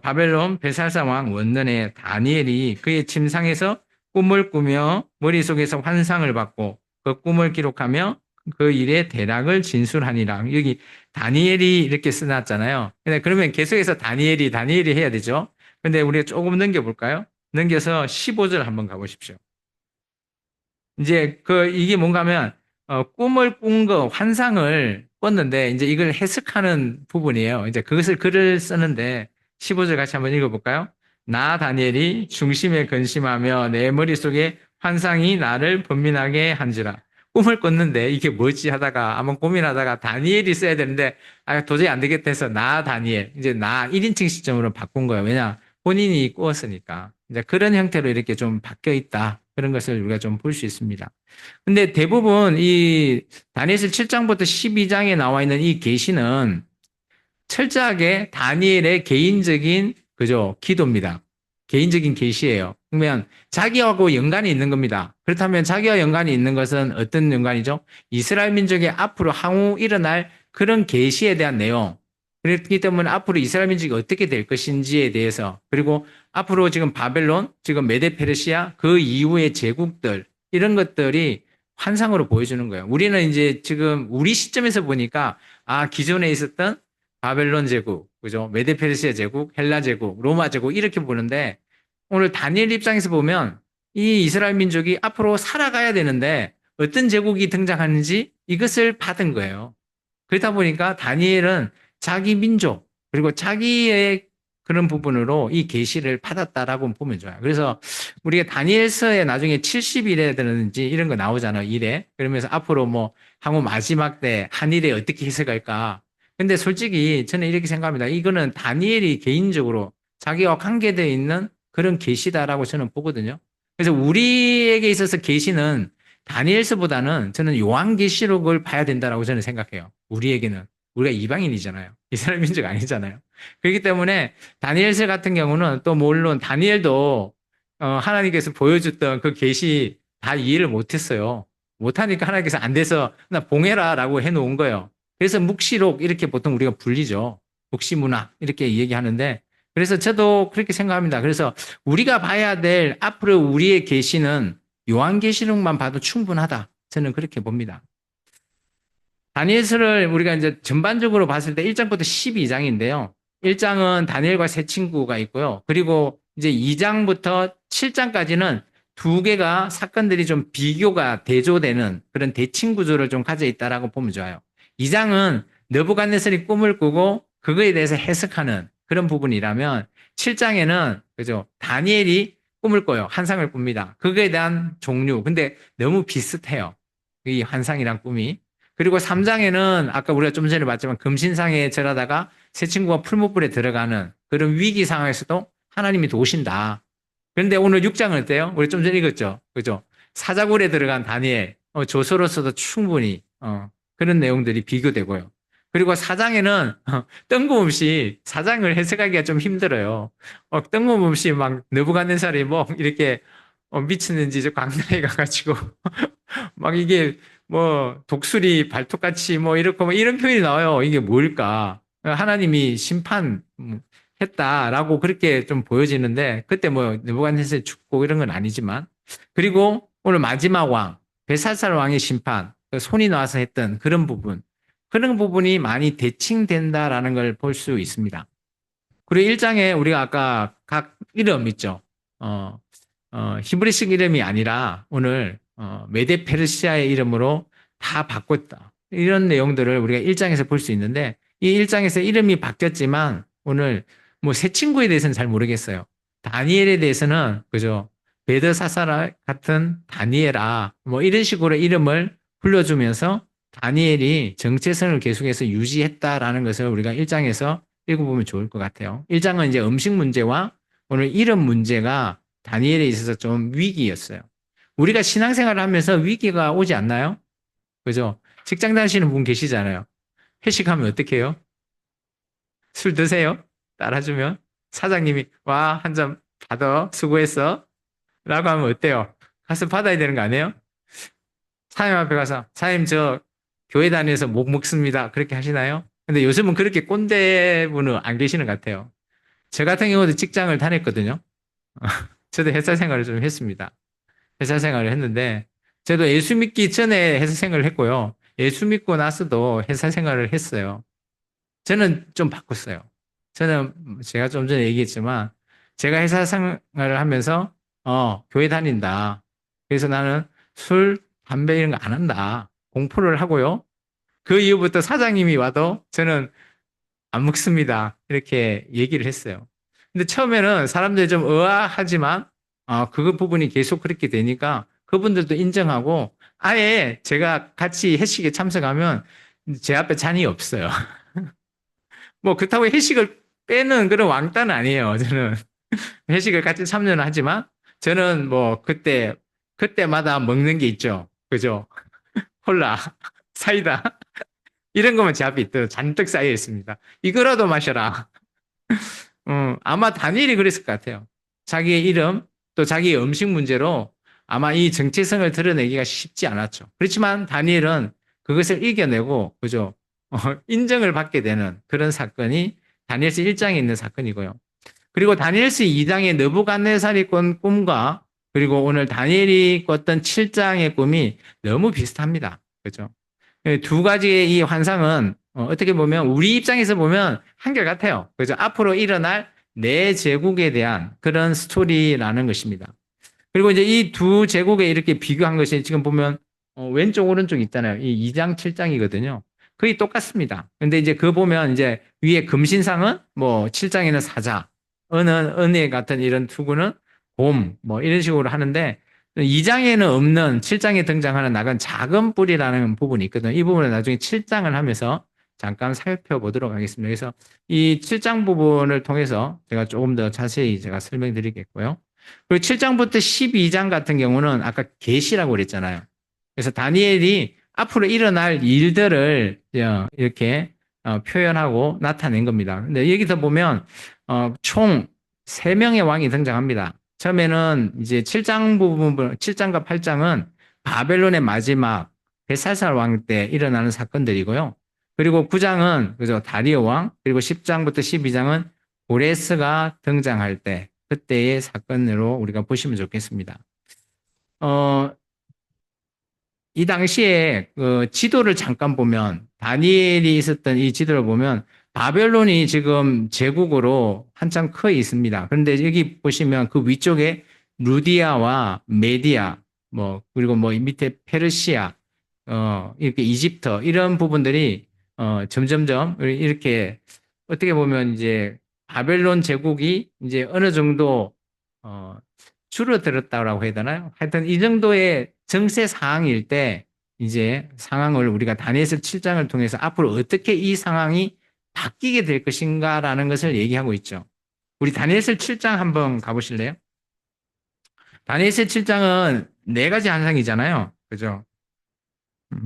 바벨론 벨사살 왕 원년에 다니엘이 그의 침상에서 꿈을 꾸며 머릿속에서 환상을 받고 그 꿈을 기록하며 그 일의 대략을 진술하니라. 여기 다니엘이 이렇게 써놨잖아요. 근데 그러면 계속해서 다니엘이 해야 되죠. 근데 우리가 조금 넘겨볼까요? 넘겨서 15절 한번 가보십시오. 이제 이게 뭔가 하면, 꿈을 꾼 거, 환상을 꿨는데, 이제 이걸 해석하는 부분이에요. 이제 그것을 글을 쓰는데, 15절 같이 한번 읽어볼까요? 나 다니엘이 중심에 근심하며 내 머릿속에 환상이 나를 번민하게 한지라. 꿈을 꿨는데 이게 뭐지 하다가 한번 고민하다가 다니엘이 써야 되는데 도저히 안 되겠다 해서 나 다니엘 이제 나 1인칭 시점으로 바꾼 거예요. 왜냐 본인이 꾸었으니까 이제 그런 형태로 이렇게 좀 바뀌어 있다 그런 것을 우리가 좀 볼 수 있습니다. 근데 대부분 이 다니엘 7장부터 12장에 나와 있는 이 계시는 철저하게 다니엘의 개인적인 그죠 기도입니다. 개인적인 계시예요. 그러면 자기하고 연관이 있는 겁니다. 그렇다면 자기와 연관이 있는 것은 어떤 연관이죠? 이스라엘 민족의 앞으로 향후 일어날 그런 계시에 대한 내용. 그렇기 때문에 앞으로 이스라엘 민족이 어떻게 될 것인지에 대해서 그리고 앞으로 지금 바벨론, 지금 메데페르시아 그 이후의 제국들 이런 것들이 환상으로 보여주는 거예요. 우리는 이제 지금 우리 시점에서 보니까 기존에 있었던 바벨론 제국, 그죠? 메데페르시아 제국, 헬라 제국, 로마 제국 이렇게 보는데 오늘 다니엘 입장에서 보면 이 이스라엘 민족이 앞으로 살아가야 되는데 어떤 제국이 등장하는지 이것을 받은 거예요. 그러다 보니까 다니엘은 자기 민족 그리고 자기의 그런 부분으로 이 계시를 받았다라고 보면 좋아요. 그래서 우리가 다니엘서에 나중에 70일에든지 이런 거 나오잖아요. 일에. 그러면서 앞으로 뭐 향후 마지막 때 한일에 어떻게 해석할까. 근데 솔직히 저는 이렇게 생각합니다. 이거는 다니엘이 개인적으로 자기와 관계되어 있는 그런 계시다라고 저는 보거든요. 그래서 우리에게 있어서 계시는 다니엘서보다는 저는 요한계시록을 봐야 된다라고 저는 생각해요. 우리에게는. 우리가 이방인이잖아요. 이스라엘 민족 아니잖아요. 그렇기 때문에 다니엘서 같은 경우는 또 물론 다니엘도 하나님께서 보여줬던 그 계시 다 이해를 못했어요. 못하니까 하나님께서 안 돼서 나 봉해라라고 해놓은 거예요. 그래서 묵시록 이렇게 보통 우리가 불리죠. 복시문화 이렇게 얘기하는데 그래서 저도 그렇게 생각합니다. 그래서 우리가 봐야 될 앞으로 우리의 계시는 요한계시록만 봐도 충분하다. 저는 그렇게 봅니다. 다니엘서를 우리가 이제 전반적으로 봤을 때 1장부터 12장인데요. 1장은 다니엘과 세 친구가 있고요. 그리고 이제 2장부터 7장까지는 두 개가 사건들이 좀 비교가 대조되는 그런 대칭 구조를 좀 가져 있다라고 보면 좋아요. 2장은 느부갓네살이 꿈을 꾸고 그거에 대해서 해석하는 그런 부분이라면 7장에는 그죠? 다니엘이 꿈을 꿔요. 환상을 꿉니다. 그거에 대한 종류. 근데 너무 비슷해요. 이 환상이랑 꿈이. 그리고 3장에는 아까 우리가 좀 전에 봤지만 금신상에 절하다가 새 친구가 풀무불에 들어가는 그런 위기 상황에서도 하나님이 도우신다. 그런데 오늘 6장은 어때요? 우리 좀 전에 읽었죠? 그죠? 사자굴에 들어간 다니엘, 조서로서도 충분히, 그런 내용들이 비교되고요. 그리고 4장에는 뜬금없이 4장을 해석하기가 좀 힘들어요. 뜬금없이 막 느부갓네살이 뭐 이렇게 미쳤는지 저 광야에 가가지고 막 이게 뭐 독수리 발톱같이 뭐 이렇고 뭐 이런 표현이 나와요. 이게 뭘까? 하나님이 심판했다라고 그렇게 좀 보여지는데 그때 뭐 느부갓네살이 죽고 이런 건 아니지만 그리고 오늘 마지막 왕 벨사살 왕의 심판 손이 나와서 했던 그런 부분이 많이 대칭된다라는 걸 볼 수 있습니다. 그리고 1장에 우리가 아까 각 이름 있죠. 히브리식 이름이 아니라 오늘 메데 페르시아의 이름으로 다 바꿨다. 이런 내용들을 우리가 1장에서 볼 수 있는데 이 1장에서 이름이 바뀌었지만 오늘 뭐 새 친구에 대해서는 잘 모르겠어요. 다니엘에 대해서는 그죠? 베드사사라 같은 다니엘아 뭐 이런 식으로 이름을 불러주면서 다니엘이 정체성을 계속해서 유지했다라는 것을 우리가 1장에서 읽어보면 좋을 것 같아요. 1장은 이제 음식 문제와 오늘 이름 문제가 다니엘에 있어서 좀 위기였어요. 우리가 신앙생활을 하면서 위기가 오지 않나요? 그죠? 직장 다니시는 분 계시잖아요. 회식하면 어떻게 해요? 술 드세요? 따라주면 사장님이 와, 한 잔 받아 수고했어 라고 하면 어때요? 가서 받아야 되는 거 아니에요? 사장님 앞에 가서 사장님 저 교회 다녀서 못 먹습니다. 그렇게 하시나요? 근데 요즘은 그렇게 꼰대 분은 안 계시는 것 같아요. 저 같은 경우도 직장을 다녔거든요. 저도 회사 생활을 좀 했습니다. 회사 생활을 했는데 저도 예수 믿기 전에 회사 생활을 했고요. 예수 믿고 나서도 회사 생활을 했어요. 저는 좀 바꿨어요. 저는 제가 좀 전에 얘기했지만 제가 회사 생활을 하면서 교회 다닌다. 그래서 나는 술, 담배 이런 거 안 한다. 공포를 하고요. 그 이후부터 사장님이 와도 저는 안 먹습니다. 이렇게 얘기를 했어요. 근데 처음에는 사람들이 좀 의아하지만 그 부분이 계속 그렇게 되니까 그분들도 인정하고 아예 제가 같이 회식에 참석하면 제 앞에 잔이 없어요. 뭐 그렇다고 회식을 빼는 그런 왕따는 아니에요. 저는 회식을 같이 참여는 하지만 저는 뭐 그때마다 먹는 게 있죠. 그죠? 콜라, 사이다 이런 거만 제 앞에 있더 잔뜩 쌓여 있습니다. 이거라도 마셔라. 아마 다니엘이 그랬을 것 같아요. 자기의 이름 또 자기의 음식 문제로 아마 이 정체성을 드러내기가 쉽지 않았죠. 그렇지만 다니엘은 그것을 이겨내고 그죠? 인정을 받게 되는 그런 사건이 다니엘서 1장에 있는 사건이고요. 그리고 다니엘서 2장의 느부갓네살이 꾼 꿈과 그리고 오늘 다니엘이 꿨던 7장의 꿈이 너무 비슷합니다. 그죠? 두 가지의 이 환상은 어떻게 보면 우리 입장에서 보면 한결같아요. 그죠? 앞으로 일어날 내 제국에 대한 그런 스토리라는 것입니다. 그리고 이제 이 두 제국에 이렇게 비교한 것이 지금 보면 왼쪽 오른쪽 있잖아요. 이 2장 7장이거든요. 거의 똑같습니다. 근데 이제 그 보면 이제 위에 금신상은 뭐 7장에는 사자, 은혜 같은 이런 투구는 곰, 뭐 이런 식으로 하는데 2장에는 없는 7장에 등장하는 낙은 작은 뿔이라는 부분이 있거든요. 이 부분은 나중에 7장을 하면서 잠깐 살펴보도록 하겠습니다. 그래서 이 7장 부분을 통해서 제가 조금 더 자세히 제가 설명드리겠고요. 그리고 7장부터 12장 같은 경우는 아까 계시라고 그랬잖아요. 그래서 다니엘이 앞으로 일어날 일들을 이렇게 표현하고 나타낸 겁니다. 근데 여기서 보면 총 3명의 왕이 등장합니다. 처음에는 이제 7장 부분, 7장과 8장은 바벨론의 마지막 벨사살 왕 때 일어나는 사건들이고요. 그리고 9장은 그죠 다리오 왕, 그리고 10장부터 12장은 고레스가 등장할 때 그때의 사건으로 우리가 보시면 좋겠습니다. 어, 이 당시에 그 지도를 잠깐 보면 다니엘이 있었던 이 지도를 보면 바벨론이 지금 제국으로 한참 커 있습니다. 그런데 여기 보시면 그 위쪽에 루디아와 메디아 뭐 그리고 뭐 밑에 페르시아 이렇게 이집트 이런 부분들이 점점점 이렇게 어떻게 보면 이제 바벨론 제국이 이제 어느 정도 어 줄어들었다고 해야 되나요? 하여튼 이 정도의 정세 상황일 때 이제 상황을 우리가 다니엘서 7장을 통해서 앞으로 어떻게 이 상황이 바뀌게 될 것인가라는 것을 얘기하고 있죠. 우리 다니엘서 7장 한번 가보실래요? 다니엘서 7장은 네 가지 환상이잖아요. 그죠?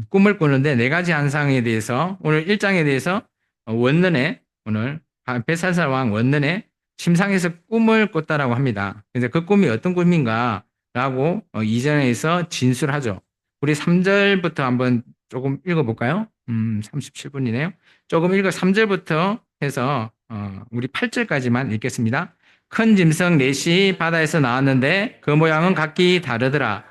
꿈을 꾸는데 네 가지 환상에 대해서 오늘 1장에 대해서 원년에 오늘 벳살살 왕 원년에 침상에서 꿈을 꿨다라고 합니다. 그래서 그 꿈이 어떤 꿈인가라고 2장에서 진술하죠. 우리 3절부터 한번 조금 읽어볼까요? 37분이네요. 조금 읽어 3절부터 해서 우리 8절까지만 읽겠습니다. 큰 짐승 넷이 바다에서 나왔는데 그 모양은 각기 다르더라.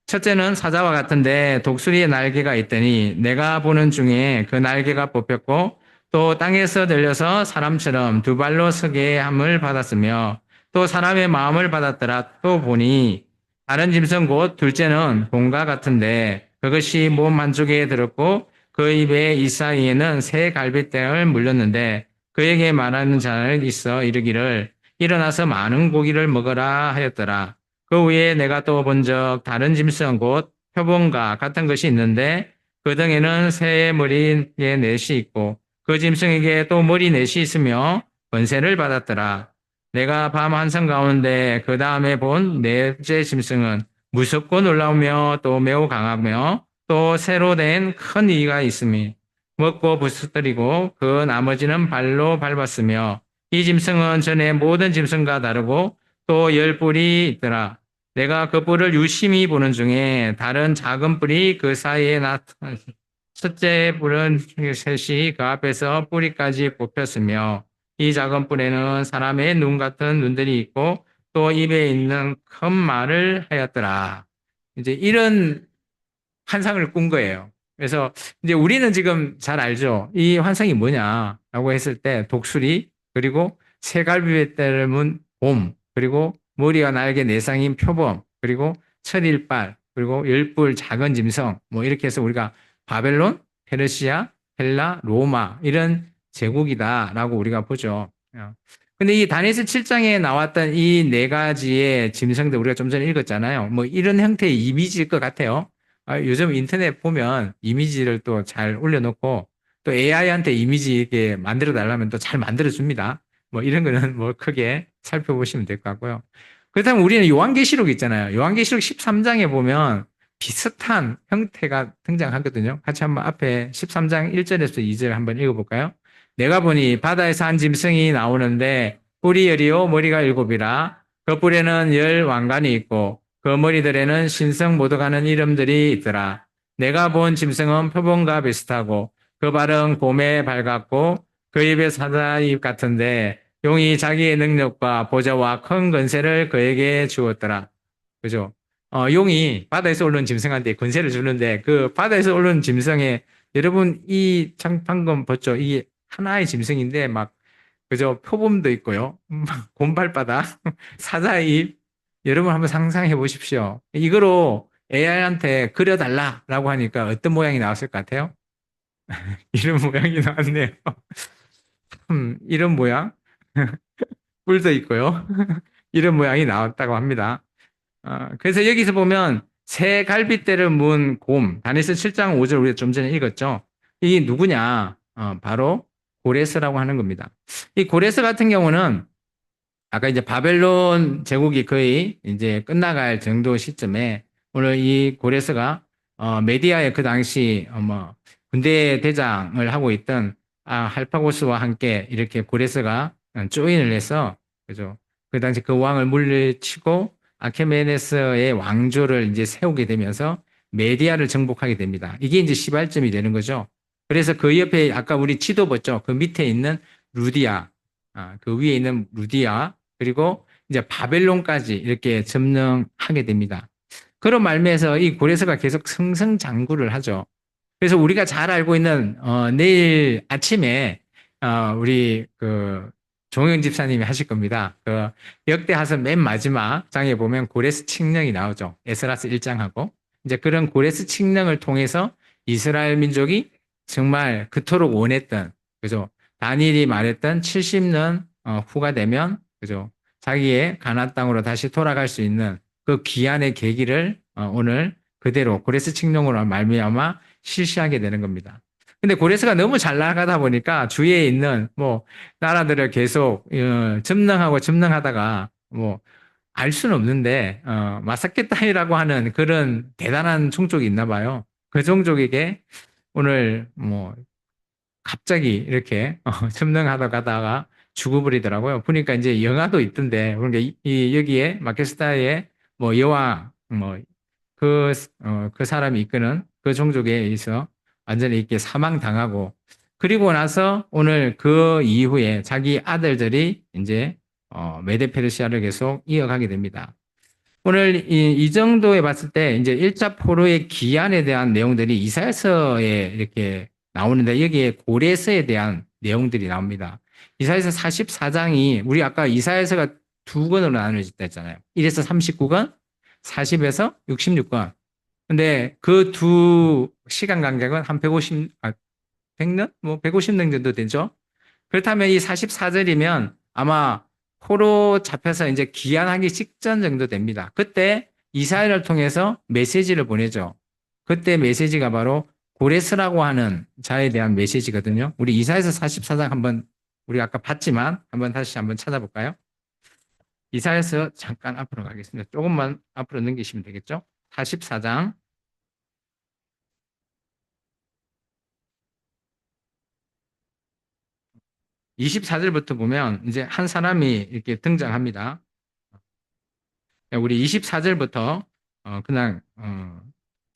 첫째는 사자와 같은데 독수리의 날개가 있더니 내가 보는 중에 그 날개가 뽑혔고 또 땅에서 내려서 사람처럼 두 발로 서게 함을 받았으며 또 사람의 마음을 받았더라. 또 보니 다른 짐승 곧 둘째는 곰과 같은데 그것이 몸 한쪽에 들었고 그 입에 이 사이에는 새 갈빗대를 물렸는데 그에게 말하는 자를 있어 이르기를 일어나서 많은 고기를 먹어라 하였더라. 그 위에 내가 또 본 적 다른 짐승 곧 표범과 같은 것이 있는데 그 등에는 새의 머리에 넷이 있고 그 짐승에게 또 머리 넷이 있으며 권세를 받았더라. 내가 밤 한성 가운데 그 다음에 본 넷째 짐승은 무섭고 놀라우며 또 매우 강하며 또 새로 된 큰 이가 있으니 먹고 부스러뜨리고 그 나머지는 발로 밟았으며 이 짐승은 전에 모든 짐승과 다르고 또 열 뿔이 있더라. 내가 그 뿔을 유심히 보는 중에 다른 작은 뿔이 그 사이에 나타나 첫째 뿔은 셋이 그 앞에서 뿌리까지 뽑혔으며 이 작은 뿔에는 사람의 눈 같은 눈들이 있고 또 입에 있는 큰 말을 하였더라. 이제 이런 환상을 꾼 거예요. 그래서 이제 우리는 지금 잘 알죠. 이 환상이 뭐냐라고 했을 때 독수리 그리고 새갈비에 따르면 곰 그리고 머리와 날개 내상인 표범 그리고 철일발 그리고 열불 작은 짐승 뭐 이렇게 해서 우리가 바벨론, 페르시아, 헬라, 로마 이런 제국이다라고 우리가 보죠. 근데 이 다니엘서 7장에 나왔던 이 네 가지의 짐승들 우리가 좀 전에 읽었잖아요. 뭐 이런 형태의 이미지일 것 같아요. 요즘 인터넷 보면 이미지를 또 잘 올려놓고 또 AI한테 이미지 이렇게 만들어 달라면 또 잘 만들어 줍니다. 뭐 이런 거는 뭐 크게 살펴보시면 될 것 같고요. 그렇다면 우리는 요한계시록 있잖아요. 요한계시록 13장에 보면 비슷한 형태가 등장하거든요. 같이 한번 앞에 13장 1절에서 2절 한번 읽어볼까요? 내가 보니 바다에서 한 짐승이 나오는데 뿔이 열이요 머리가 일곱이라 그 뿔에는 열 왕관이 있고 그 머리들에는 신성 모독하는 이름들이 있더라. 내가 본 짐승은 표범과 비슷하고 그 발은 곰의 발 같고 그 입에 사자입 같은데 용이 자기의 능력과 보좌와 큰 권세를 그에게 주었더라. 그죠? 용이 바다에서 오른 짐승한테 권세를 주는데 그 바다에서 오른 짐승에 여러분 이 방금 봤죠? 이 하나의 짐승인데 막 그죠? 표범도 있고요. 곰발바닥, 사자입. 여러분 한번 상상해 보십시오. 이거로 AI한테 그려달라라고 하니까 어떤 모양이 나왔을 것 같아요? 이런 모양이 나왔네요. 이런 모양? 뿔도 있고요. 이런 모양이 나왔다고 합니다. 그래서 여기서 보면 새 갈빗대를 문 곰, 다니엘서 7장 5절 우리가 좀 전에 읽었죠. 이게 누구냐? 바로 고레스라고 하는 겁니다. 이 고레스 같은 경우는 아까 이제 바벨론 제국이 거의 이제 끝나갈 정도 시점에 오늘 이 고레스가 메디아의 그 당시 뭐 군대 대장을 하고 있던 할파고스와 함께 이렇게 고레스가 조인을 해서 그죠? 그 당시 그 왕을 물리치고 아케메네스의 왕조를 이제 세우게 되면서 메디아를 정복하게 됩니다. 이게 이제 시발점이 되는 거죠. 그래서 그 옆에 아까 우리 지도 봤죠? 그 밑에 있는 루디아, 그 위에 있는 루디아, 그리고 이제 바벨론까지 이렇게 점령하게 됩니다. 그런 말미에서 이 고레스가 계속 승승장구를 하죠. 그래서 우리가 잘 알고 있는 내일 아침에 우리 그 종영 집사님이 하실 겁니다. 그 역대하서 맨 마지막 장에 보면 고레스 칙령이 나오죠. 에스라스 1장하고 이제 그런 고레스 칙령을 통해서 이스라엘 민족이 정말 그토록 원했던 그죠? 다니엘이 말했던 70년 후가 되면 그죠? 자기의 가나안 땅으로 다시 돌아갈 수 있는 그 귀환의 계기를 오늘 그대로 고레스 칙령으로 말미암아 실시하게 되는 겁니다. 근데 고레스가 너무 잘 나가다 보니까 주위에 있는 뭐 나라들을 계속 점령하고 점령하다가 뭐 알 수는 없는데 마사케타이라고 하는 그런 대단한 종족이 있나 봐요. 그 종족에게 오늘 뭐 갑자기 이렇게 점령하다 가다가 죽어버리더라고요. 보니까 이제 영화도 있던데 그러니까 여기에 마케스타의 뭐 여왕 그 사람이 이끄는 그 종족에 의해서 완전히 이렇게 사망당하고 그리고 나서 오늘 그 이후에 자기 아들들이 이제 메데 페르시아를 계속 이어가게 됩니다. 오늘 이 정도에 봤을 때 이제 1차 포로의 기한에 대한 내용들이 이사야서에 이렇게 나오는데 여기에 고레스에 대한 내용들이 나옵니다. 이사야서 44장이 우리 아까 이사야서가 두 권으로 나눠졌다 했잖아요. 1에서 39권, 40에서 66권. 근데 그 두 시간 간격은 한 100년? 뭐 150년 정도 되죠. 그렇다면 이 44절이면 아마 포로 잡혀서 이제 귀환하기 직전 정도 됩니다. 그때 이스라엘을 통해서 메시지를 보내죠. 그때 메시지가 바로 고레스라고 하는 자에 대한 메시지거든요. 우리 이사야서 44장 한번 우리 아까 봤지만 다시 한번 찾아볼까요? 이사야서 잠깐 앞으로 가겠습니다. 조금만 앞으로 넘기시면 되겠죠? 44장 24절부터 보면 이제 한 사람이 이렇게 등장합니다. 우리 24절부터 그냥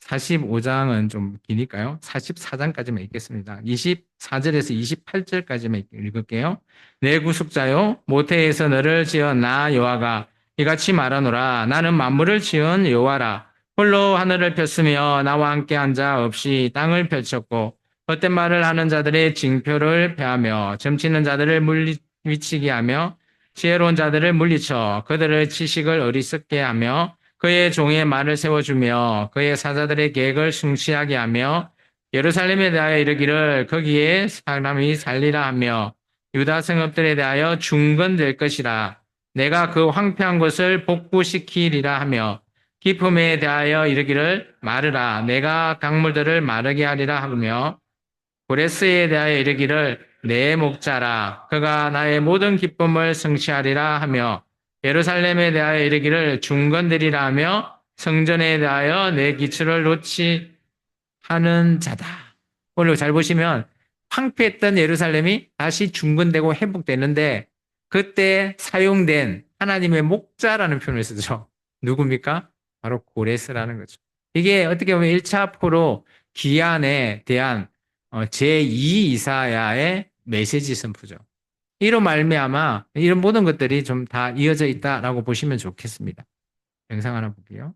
45장은 좀 기니까요. 44장까지만 읽겠습니다. 24절에서 28절까지만 읽을게요. 내 구속자요 모태에서 너를 지어 나 여호와가 이같이 말하노라. 나는 만물을 지은 여호와라. 홀로 하늘을 폈으며 나와 함께 한 자 없이 땅을 펼쳤고 헛된 말을 하는 자들의 징표를 폐하며 점치는 자들을 물리치게 하며 지혜로운 자들을 물리쳐 그들의 지식을 어리석게 하며 그의 종의 말을 세워주며 그의 사자들의 계획을 성취하게 하며 예루살렘에 대하여 이르기를 거기에 사람이 살리라 하며 유다 성읍들에 대하여 중건될 것이라. 내가 그 황폐한 것을 복구시키리라 하며 기품에 대하여 이르기를 마르라. 내가 강물들을 마르게 하리라 하며 고레스에 대하여 이르기를 내 목자라. 그가 나의 모든 기쁨을 성취하리라 하며 예루살렘에 대하여 이르기를 중건되리라 하며 성전에 대하여 내 기초를 놓지 하는 자다. 오늘 잘 보시면 황폐했던 예루살렘이 다시 중건되고 회복되는데 그때 사용된 하나님의 목자라는 표현을 쓰죠. 누굽니까? 바로 고레스라는 거죠. 이게 어떻게 보면 1차 포로 기한에 대한 제2 이사야의 메시지 선포죠. 이로 말미암아 이런 모든 것들이 좀 다 이어져 있다라고 보시면 좋겠습니다. 영상 하나 볼게요.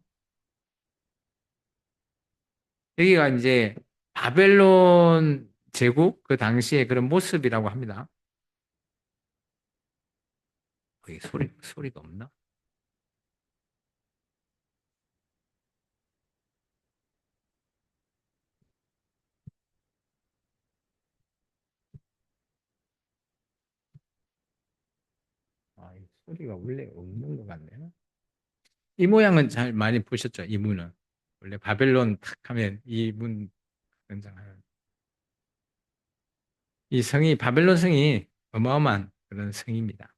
여기가 이제 바벨론 제국 그 당시의 그런 모습이라고 합니다. 거기 소리가 없나? 이 소리가 원래 없는 것 같네요. 이 모양은 잘 많이 보셨죠? 이 문은 원래 바벨론 탁 하면 이 문 등장하는 이 성이 바벨론 성이 어마어마한 그런 성입니다.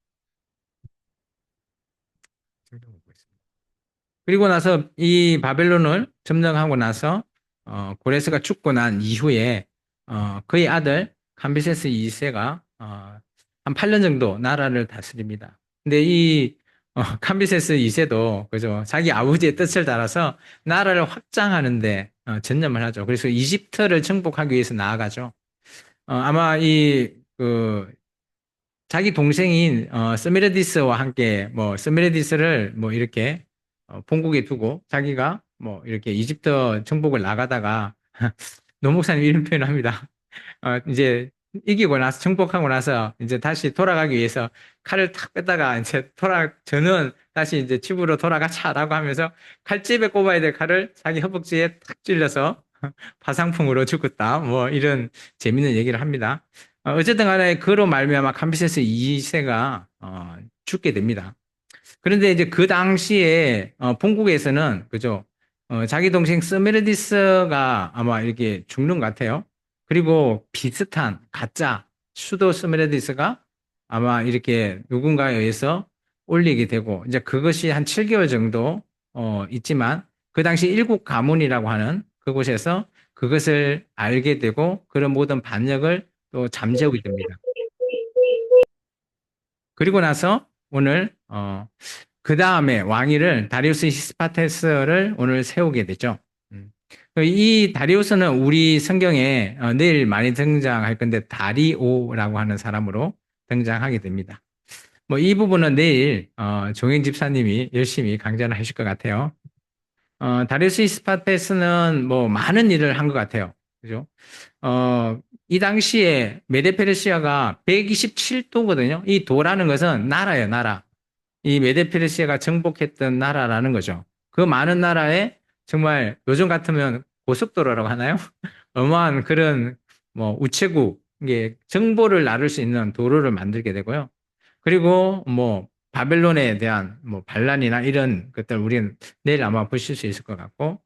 그리고 나서 이 바벨론을 점령하고 나서 고레스가 죽고 난 이후에 그의 아들 감비세스 2세가 한 8년 정도 나라를 다스립니다. 근데 이 캄비세스 2세도 그죠 자기 아버지의 뜻을 따라서 나라를 확장하는데 전념을 하죠. 그래서 이집트를 정복하기 위해서 나아가죠. 아마 자기 동생인 스메르디스와 함께 뭐 스메르디스를 뭐 이렇게 본국에 두고 자기가 뭐 이렇게 이집트 정복을 나가다가 노 목사님 이런 표현을 합니다. 이제 이기고 나서 정복하고 나서 이제 다시 돌아가기 위해서 칼을 탁 뺐다가 이제 저는 다시 이제 집으로 돌아가자라고 하면서 칼집에 꼽아야 될 칼을 자기 허벅지에 탁 찔려서 파상풍으로 죽었다. 뭐 이런 재밌는 얘기를 합니다. 어쨌든 간에 그로 말미암아 캄비세스 2세가 죽게 됩니다. 그런데 이제 그 당시에 본국에서는 그죠? 자기 동생 스메르디스가 아마 이렇게 죽는 것 같아요. 그리고 비슷한 가짜 수도 스메르디스가 아마 이렇게 누군가에 의해서 올리게 되고 이제 그것이 한 7개월 정도 있지만 그 당시 일국 가문이라고 하는 그곳에서 그것을 알게 되고 그런 모든 반역을 또 잠재우게 됩니다. 그리고 나서 오늘 그 다음에 왕위를 다리우스 히스파테스를 오늘 세우게 되죠. 이 다리우스는 우리 성경에 내일 많이 등장할 건데 다리오라고 하는 사람으로 등장하게 됩니다. 뭐 이 부분은 내일 종행 집사님이 열심히 강좌를 하실 것 같아요. 다리우스 히스파테스는 뭐 많은 일을 한 것 같아요. 그죠? 이 당시에 메데페르시아가 127도거든요. 이 도라는 것은 나라예요, 나라. 이 메데페르시아가 정복했던 나라라는 거죠. 그 많은 나라에 정말 요즘 같으면 고속도로라고 하나요? 어마한 그런 뭐 우체국, 이게 정보를 나눌 수 있는 도로를 만들게 되고요. 그리고 뭐 바벨론에 대한 뭐 반란이나 이런 것들 우리는 내일 아마 보실 수 있을 것 같고,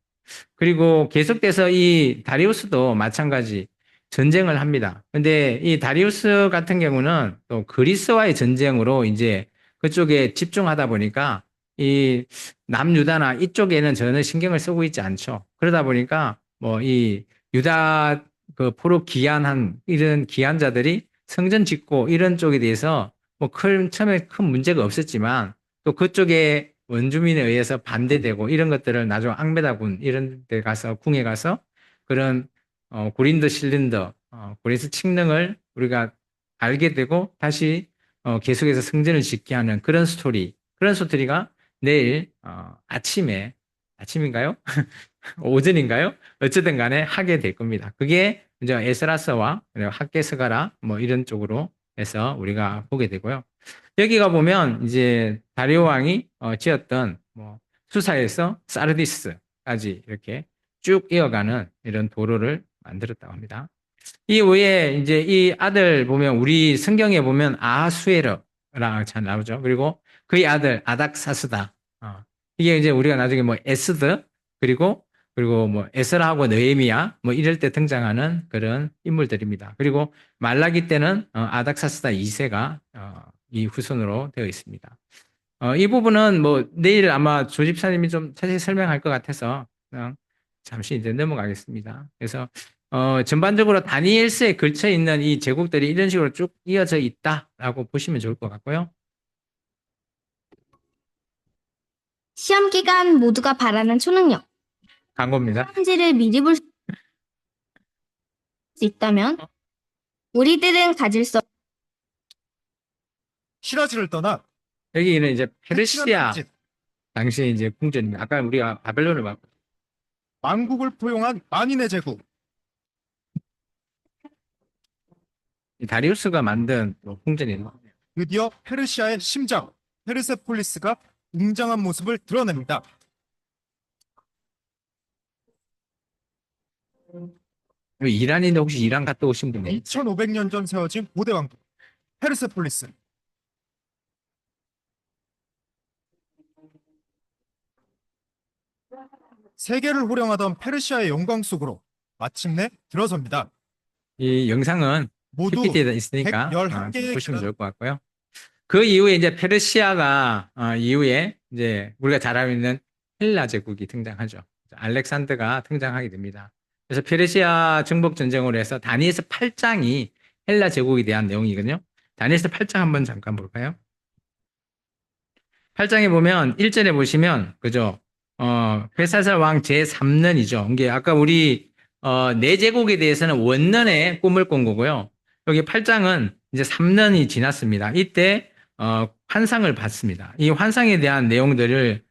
그리고 계속돼서 이 다리우스도 마찬가지 전쟁을 합니다. 근데 이 다리우스 같은 경우는 또 그리스와의 전쟁으로 이제 그쪽에 집중하다 보니까 이 남유다나 이쪽에는 전혀 신경을 쓰고 있지 않죠. 그러다 보니까 뭐 이 유다 그 포로 기한한 이런 기한자들이 성전 짓고 이런 쪽에 대해서 뭐 처음에 큰 문제가 없었지만 또 그쪽에 원주민에 의해서 반대되고 이런 것들을 나중에 앙메다군 이런 데 가서 궁에 가서 그런 고린도 실린더 고린스 칙령을 우리가 알게 되고 다시 계속해서 성전을 짓게 하는 그런 스토리가 내일 아침인가요? 오전인가요? 어쨌든 간에 하게 될 겁니다. 그게 이제 에스라서와 학개서가라 뭐 이런 쪽으로 해서 우리가 보게 되고요. 여기가 보면 이제 다리오 왕이 지었던 뭐 수사에서 사르디스까지 이렇게 쭉 이어가는 이런 도로를 만들었다고 합니다. 이 외에 이제 이 아들 보면 우리 성경에 보면 아하수에르라 잘 나오죠. 그리고 그의 아들 아닥사스다. 이게 이제 우리가 나중에 뭐 에스드 그리고 뭐 에스라하고 느헤미야 뭐 이럴 때 등장하는 그런 인물들입니다. 그리고 말라기 때는 아닥사스다 2세가 이 후손으로 되어 있습니다. 이 부분은 뭐 내일 아마 조 집사님이 좀 자세히 설명할 것 같아서 그냥 잠시 이제 넘어가겠습니다. 그래서 전반적으로 다니엘서에 걸쳐 있는 이 제국들이 이런 식으로 쭉 이어져 있다라고 보시면 좋을 것 같고요. 시험 기간 모두가 바라는 초능력. 광고입니다. 시험지를 미리 볼 수 있다면 우리들은 가질 수 시라즈를 떠나 여기는 이제 페르시아 페르시아 특집, 당시에 이제 궁전입니다. 아까 우리가 바벨론을 봤고 왕국을 포용한 만인의 제국. 다리우스가 만든 궁전이에요. 드디어 페르시아의 심장 페르세폴리스가 웅장한 모습을 드러냅니다. 이란인데 혹시 이란 갔다 오신 분이 2500년 전 세워진 고대 왕국 페르세폴리스. 세계를 호령하던 페르시아의 영광 속으로 마침내 들어섭니다. 이 영상은 모두 PPT에 있으니까 111개의 보시면 좋을 것 같고요. 그 이후에 이제 페르시아가 이후에 이제 우리가 잘 알고 있는 헬라 제국이 등장하죠. 알렉산더가 등장하게 됩니다. 그래서 페르시아 정복 전쟁으로 해서 다니엘서 8장이 헬라 제국에 대한 내용이거든요. 다니엘서 8장 한번 잠깐 볼까요? 8장에 보면 1절에 보시면 그죠? 벨사살 왕 제3년이죠. 이게 아까 우리 네 제국에 대해서는 원년에 꿈을 꾼 거고요. 여기 8장은 이제 3년이 지났습니다. 이때 환상을 봤습니다. 이 환상에 대한 내용들을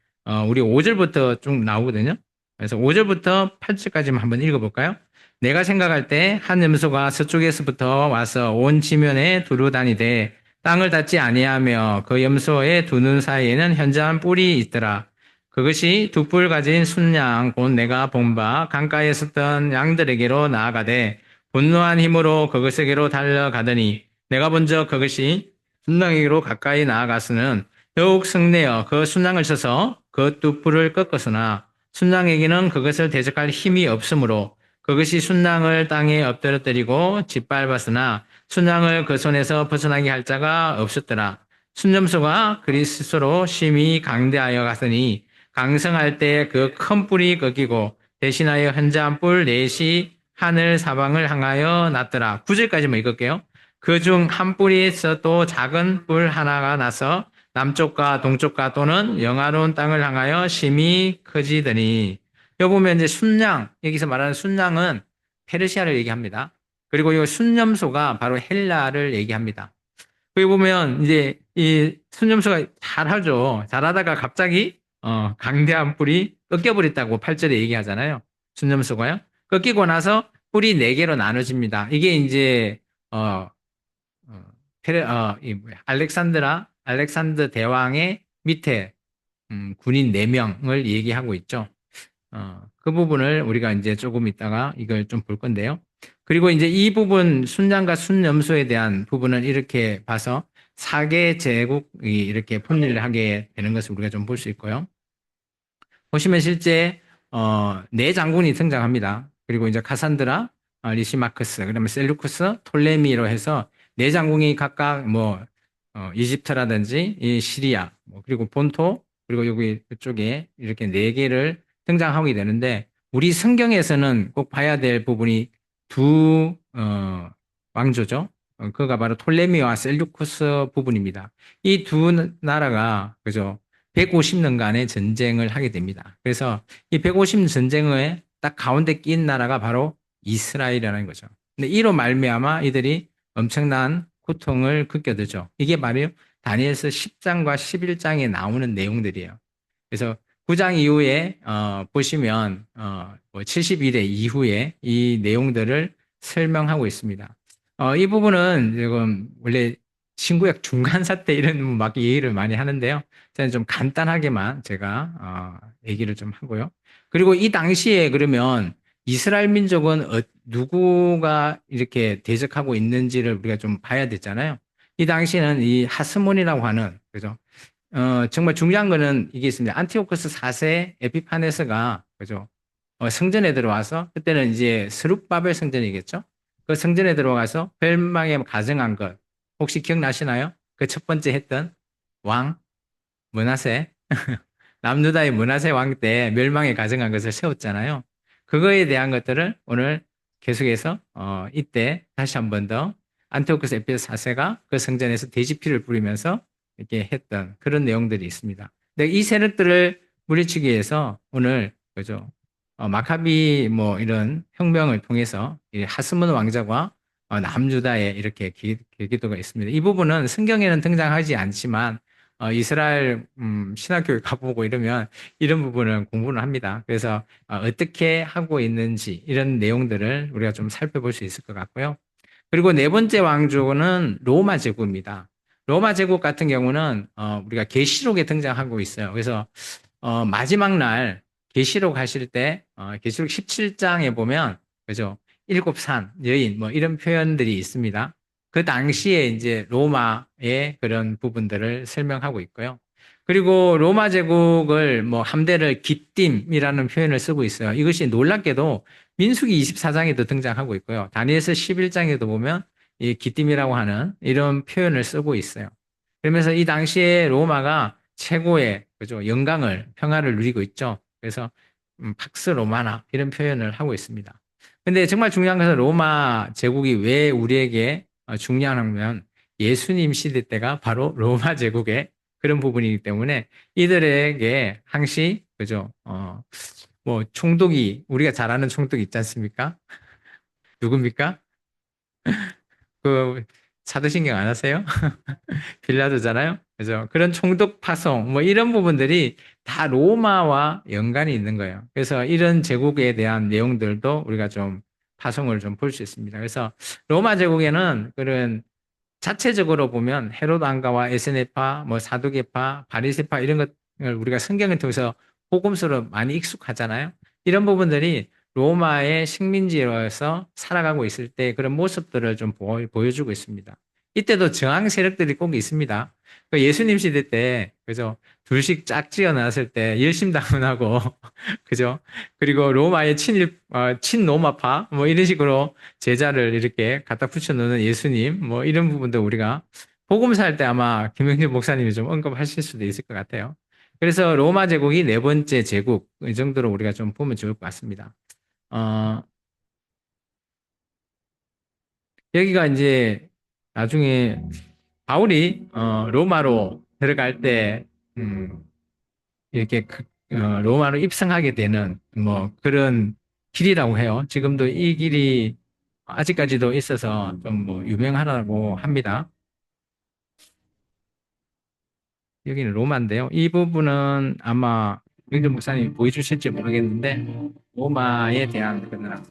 우리 5절부터 쭉 나오거든요. 그래서 5절부터 8절까지만 한번 읽어볼까요? 내가 생각할 때 한 염소가 서쪽에서부터 와서 온 지면에 두루 다니되 땅을 닿지 아니하며 그 염소의 두 눈 사이에는 현저한 뿔이 있더라. 그것이 두 뿔 가진 순양 곧 내가 본 바 강가에 있었던 양들에게로 나아가되 분노한 힘으로 그것에게로 달려가더니 내가 본즉 그것이 순양에게로 가까이 나아가서는 더욱 성내어 그 순양을 쳐서 그 두 뿔을 꺾었으나 순양에게는 그것을 대적할 힘이 없으므로 그것이 순양을 땅에 엎드러뜨리고 짓밟았으나 순양을 그 손에서 벗어나게 할 자가 없었더라. 순념소가 그리 스스로 심히 강대하여 갔으니 강성할 때 그 큰 뿔이 꺾이고 대신하여 현저한 뿔 넷이 하늘 사방을 향하여 났더라. 9절까지만 읽을게요. 그 중 한 뿔에서 또 작은 뿔 하나가 나서 남쪽과 동쪽과 또는 영화로운 땅을 향하여 심히 커지더니 여기 보면 이제 순양, 여기서 말하는 순양은 페르시아를 얘기합니다. 그리고 이 순념소가 바로 헬라를 얘기합니다. 여기 보면 이제 이 순념소가 잘하죠. 잘하다가 갑자기 강대한 뿔이 꺾여버렸다고 8절에 얘기하잖아요. 순념소가요. 꺾이고 나서 뿔이 4개로 나눠집니다. 이게 이제 알렉산더 대왕의 밑에 군인 4명을 얘기하고 있죠. 그 부분을 우리가 이제 조금 있다가 이걸 좀 볼 건데요. 그리고 이제 이 부분 순장과 순염소에 대한 부분은 이렇게 봐서 4개 제국이 이렇게 분열하게 되는 것을 우리가 좀 볼 수 있고요. 보시면 실제 네 장군이 등장합니다. 그리고 이제 카산드라, 리시마크스, 그다음에 셀루쿠스, 톨레미로 해서 네 장군이 각각 뭐 이집트라든지 이 시리아, 그리고 본토, 그리고 여기 그쪽에 이렇게 네 개를 등장하게 되는데 우리 성경에서는 꼭 봐야 될 부분이 두 왕조죠. 그가 바로 톨레미와 셀루쿠스 부분입니다. 이 두 나라가 그죠? 150년간의 전쟁을 하게 됩니다. 그래서 이 150년 전쟁의 딱 가운데 낀 나라가 바로 이스라엘이라는 거죠. 근데 이로 말미암아 이들이 엄청난 고통을 겪게 되죠. 이게 바로 다니엘서 10장과 11장에 나오는 내용들이에요. 그래서 9장 이후에 보시면 71회 이후에 이 내용들을 설명하고 있습니다. 이 부분은 지금 원래 신구약 중간사 때 이런 막 얘기를 많이 하는데요. 저는 좀 간단하게만 제가 얘기를 좀 하고요. 그리고 이 당시에 그러면 이스라엘 민족은 누구가 이렇게 대적하고 있는지를 우리가 좀 봐야 되잖아요. 이 당시에는 이 하스몬이라고 하는 그죠? 정말 중요한 거는 이게 있습니다. 안티오코스 4세 에피파네스가 그죠? 성전에 들어와서 그때는 이제 스룹바벨 성전이겠죠? 그 성전에 들어가서 멸망에 가정한 것 혹시 기억나시나요? 그 첫 번째 했던 왕 므낫세 남유다의 므낫세 왕 때 멸망에 가정한 것을 세웠잖아요. 그거에 대한 것들을 오늘 계속해서 이때 다시 한 번 더 안티오코스 에피스 4세가 그 성전에서 돼지피를 뿌리면서 이렇게 했던 그런 내용들이 있습니다. 근데 이 세력들을 물리치기 위해서 오늘 그죠? 마카비 뭐 이런 혁명을 통해서 이 하스몬 왕자가 남유다에 이렇게 계기도가 있습니다. 이 부분은 성경에는 등장하지 않지만 이스라엘 신학교에 가보고 이러면 이런 부분은 공부를 합니다. 그래서 어떻게 하고 있는지 이런 내용들을 우리가 좀 살펴볼 수 있을 것 같고요. 그리고 네 번째 왕조는 로마 제국입니다. 로마 제국 같은 경우는 우리가 계시록에 등장하고 있어요. 그래서 마지막 날 계시록 하실 때 계시록 17장에 보면 그죠? 일곱 산, 여인 뭐 이런 표현들이 있습니다. 그 당시에 이제 로마의 그런 부분들을 설명하고 있고요. 그리고 로마 제국을 뭐 함대를 기띔이라는 표현을 쓰고 있어요. 이것이 놀랍게도 민수기 24장에도 등장하고 있고요. 다니엘서 11장에도 보면 이 기띔이라고 하는 이런 표현을 쓰고 있어요. 그러면서 이 당시에 로마가 최고의 그죠? 영광을 평화를 누리고 있죠. 그래서 팍스 로마나 이런 표현을 하고 있습니다. 근데 정말 중요한 것은 로마 제국이 왜 우리에게 중요하냐면 예수님 시대 때가 바로 로마 제국의 그런 부분이기 때문에 이들에게 항시 그죠? 뭐 총독이 우리가 잘 아는 총독 있지 않습니까? 누굽니까? 그 사도 신경 안 하세요? 빌라도잖아요. 그래서 그런 총독 파송 뭐 이런 부분들이 다 로마와 연관이 있는 거예요. 그래서 이런 제국에 대한 내용들도 우리가 좀 파송을 좀 볼 수 있습니다. 그래서 로마 제국에는 그런 자체적으로 보면 헤롯 왕가와 에세네파, 뭐 사두개파, 바리새파 이런 것을 우리가 성경을 통해서 복음서로 많이 익숙하잖아요. 이런 부분들이 로마의 식민지로서 살아가고 있을 때 그런 모습들을 좀 보여주고 있습니다. 이때도 저항 세력들이 꼭 있습니다. 그 예수님 시대 때, 그죠? 둘씩 짝지어 나왔을 때 열심당원하고, 그죠? 그리고 로마의 친로마파, 뭐 이런 식으로 제자를 이렇게 갖다 붙여놓는 예수님, 뭐 이런 부분도 우리가 복음사 할 때 아마 김영준 목사님이 좀 언급하실 수도 있을 것 같아요. 그래서 로마 제국이 네 번째 제국, 이 정도로 우리가 좀 보면 좋을 것 같습니다. 어, 여기가 이제 나중에 바울이 로마로 들어갈 때 이렇게 로마로 입성하게 되는 뭐 그런 길이라고 해요. 지금도 이 길이 아직까지도 있어서 좀 뭐 유명하다고 합니다. 여기는 로마인데요. 이 부분은 아마 명준 목사님이 보여주실지 모르겠는데 로마에 대한 그런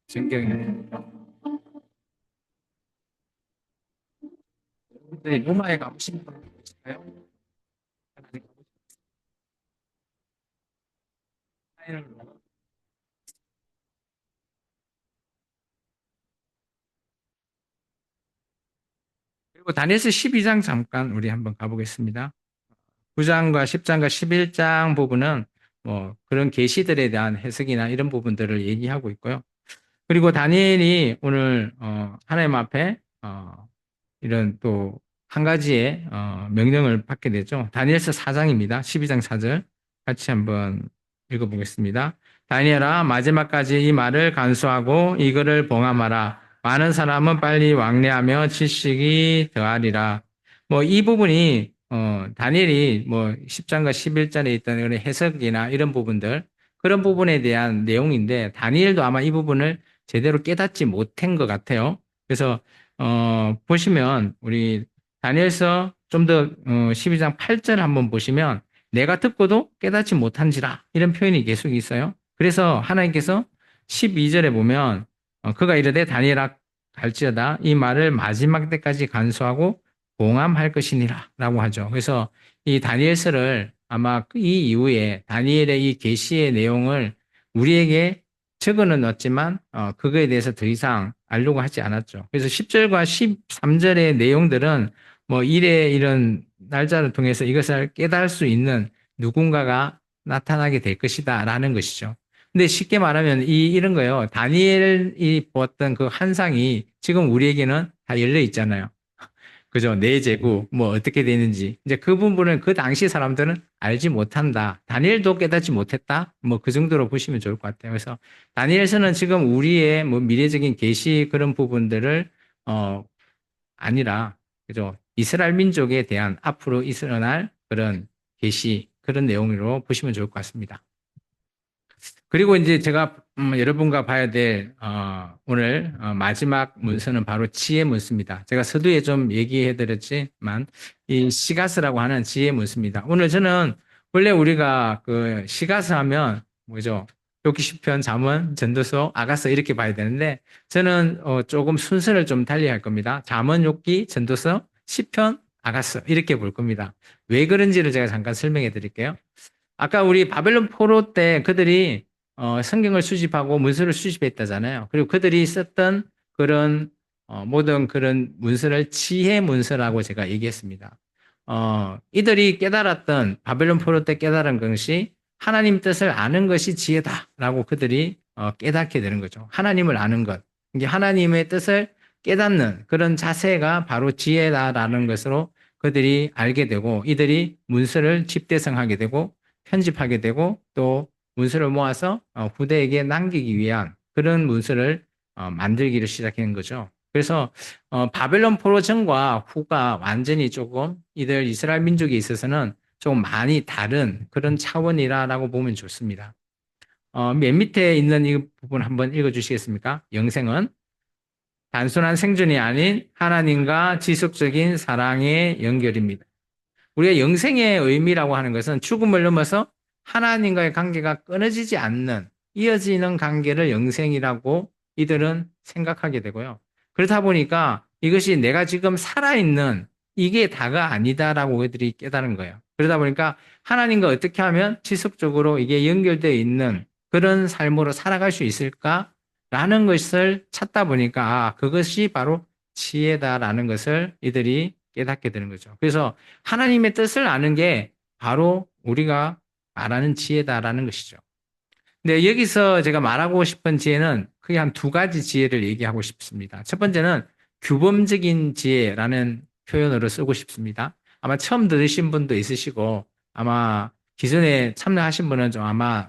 전경이에요. 근데 로마에 가보신 분 있을까요? 그리고 다니엘서 12장 잠깐 우리 한번 가보겠습니다. 9장과 10장과 11장 부분은 뭐 그런 계시들에 대한 해석이나 이런 부분들을 얘기하고 있고요. 그리고 다니엘이 오늘 하나님 앞에 이런 또 한 가지의 명령을 받게 되죠. 다니엘서 4장입니다. 12장 4절 같이 한번 읽어보겠습니다. 다니엘아 마지막까지 이 말을 간수하고 이거를 봉함하라. 많은 사람은 빨리 왕래하며 지식이 더하리라. 뭐 이 부분이 다니엘이 뭐 10장과 11절에 있던 이런 해석이나 이런 부분들 그런 부분에 대한 내용인데 다니엘도 아마 이 부분을 제대로 깨닫지 못한 것 같아요. 그래서 보시면 우리 다니엘서 좀 더 12장 8절 한번 보시면 내가 듣고도 깨닫지 못한지라 이런 표현이 계속 있어요. 그래서 하나님께서 12절에 보면 그가 이르되 다니엘아 갈지어다 이 말을 마지막 때까지 간수하고 봉함할 것이니라 라고 하죠. 그래서 이 다니엘서를 아마 이 이후에 다니엘의 이 계시의 내용을 우리에게 적어는 넣었지만 그거에 대해서 더 이상 알려고 하지 않았죠. 그래서 10절과 13절의 내용들은 뭐 일의 이런 날짜를 통해서 이것을 깨달을 수 있는 누군가가 나타나게 될 것이다라는 것이죠. 근데 쉽게 말하면 이런 거예요. 다니엘이 보았던 그 환상이 지금 우리에게는 다 열려 있잖아요. 그죠? 내 제국, 뭐 어떻게 되는지. 이제 그 부분을 그 당시 사람들은 알지 못한다. 다니엘도 깨닫지 못했다. 뭐 그 정도로 보시면 좋을 것 같아요. 그래서 다니엘서는 지금 우리의 뭐 미래적인 계시 그런 부분들을, 아니라, 그죠? 이스라엘 민족에 대한 앞으로 일어날 그런 계시, 그런 내용으로 보시면 좋을 것 같습니다. 그리고 이제 제가 여러분과 봐야 될 오늘 마지막 문서는 바로 지혜 문서입니다. 제가 서두에 좀 얘기해 드렸지만 이 시가스라고 하는 지혜 문서입니다. 오늘 저는 원래 우리가 그 시가스 하면 뭐죠? 욥기 시편, 잠언, 전도서, 아가서 이렇게 봐야 되는데 저는 조금 순서를 좀 달리 할 겁니다. 잠언, 욥기, 전도서, 시편, 아가서 이렇게 볼 겁니다. 왜 그런지를 제가 잠깐 설명해 드릴게요. 아까 우리 바벨론 포로 때 그들이 성경을 수집하고 문서를 수집했다잖아요. 그리고 그들이 썼던 그런 모든 그런 문서를 지혜 문서라고 제가 얘기했습니다. 이들이 깨달았던 바벨론 포로 때 깨달은 것이 하나님 뜻을 아는 것이 지혜다라고 그들이 깨닫게 되는 거죠. 하나님을 아는 것. 이게 하나님의 뜻을 깨닫는 그런 자세가 바로 지혜다라는 것으로 그들이 알게 되고 이들이 문서를 집대성하게 되고 편집하게 되고 또 문서를 모아서 후대에게 남기기 위한 그런 문서를 만들기를 시작한 거죠. 그래서 바벨론 포로 전과 후가 완전히 조금 이들 이스라엘 민족에 있어서는 좀 많이 다른 그런 차원이라고 보면 좋습니다. 맨 밑에 있는 이 부분 한번 읽어 주시겠습니까? 영생은 단순한 생존이 아닌 하나님과 지속적인 사랑의 연결입니다. 우리가 영생의 의미라고 하는 것은 죽음을 넘어서 하나님과의 관계가 끊어지지 않는 이어지는 관계를 영생이라고 이들은 생각하게 되고요. 그렇다 보니까 이것이 내가 지금 살아있는 이게 다가 아니다라고 그들이 깨달은 거예요. 그러다 보니까 하나님과 어떻게 하면 지속적으로 이게 연결되어 있는 그런 삶으로 살아갈 수 있을까라는 것을 찾다 보니까 그것이 바로 지혜다라는 것을 이들이 깨닫게 되는 거죠. 그래서 하나님의 뜻을 아는 게 바로 우리가 말하는 지혜다라는 것이죠. 근데 여기서 제가 말하고 싶은 지혜는 크게 한 두 가지 지혜를 얘기하고 싶습니다. 첫 번째는 규범적인 지혜라는 표현으로 쓰고 싶습니다. 아마 처음 들으신 분도 있으시고 아마 기존에 참여하신 분은 좀 아마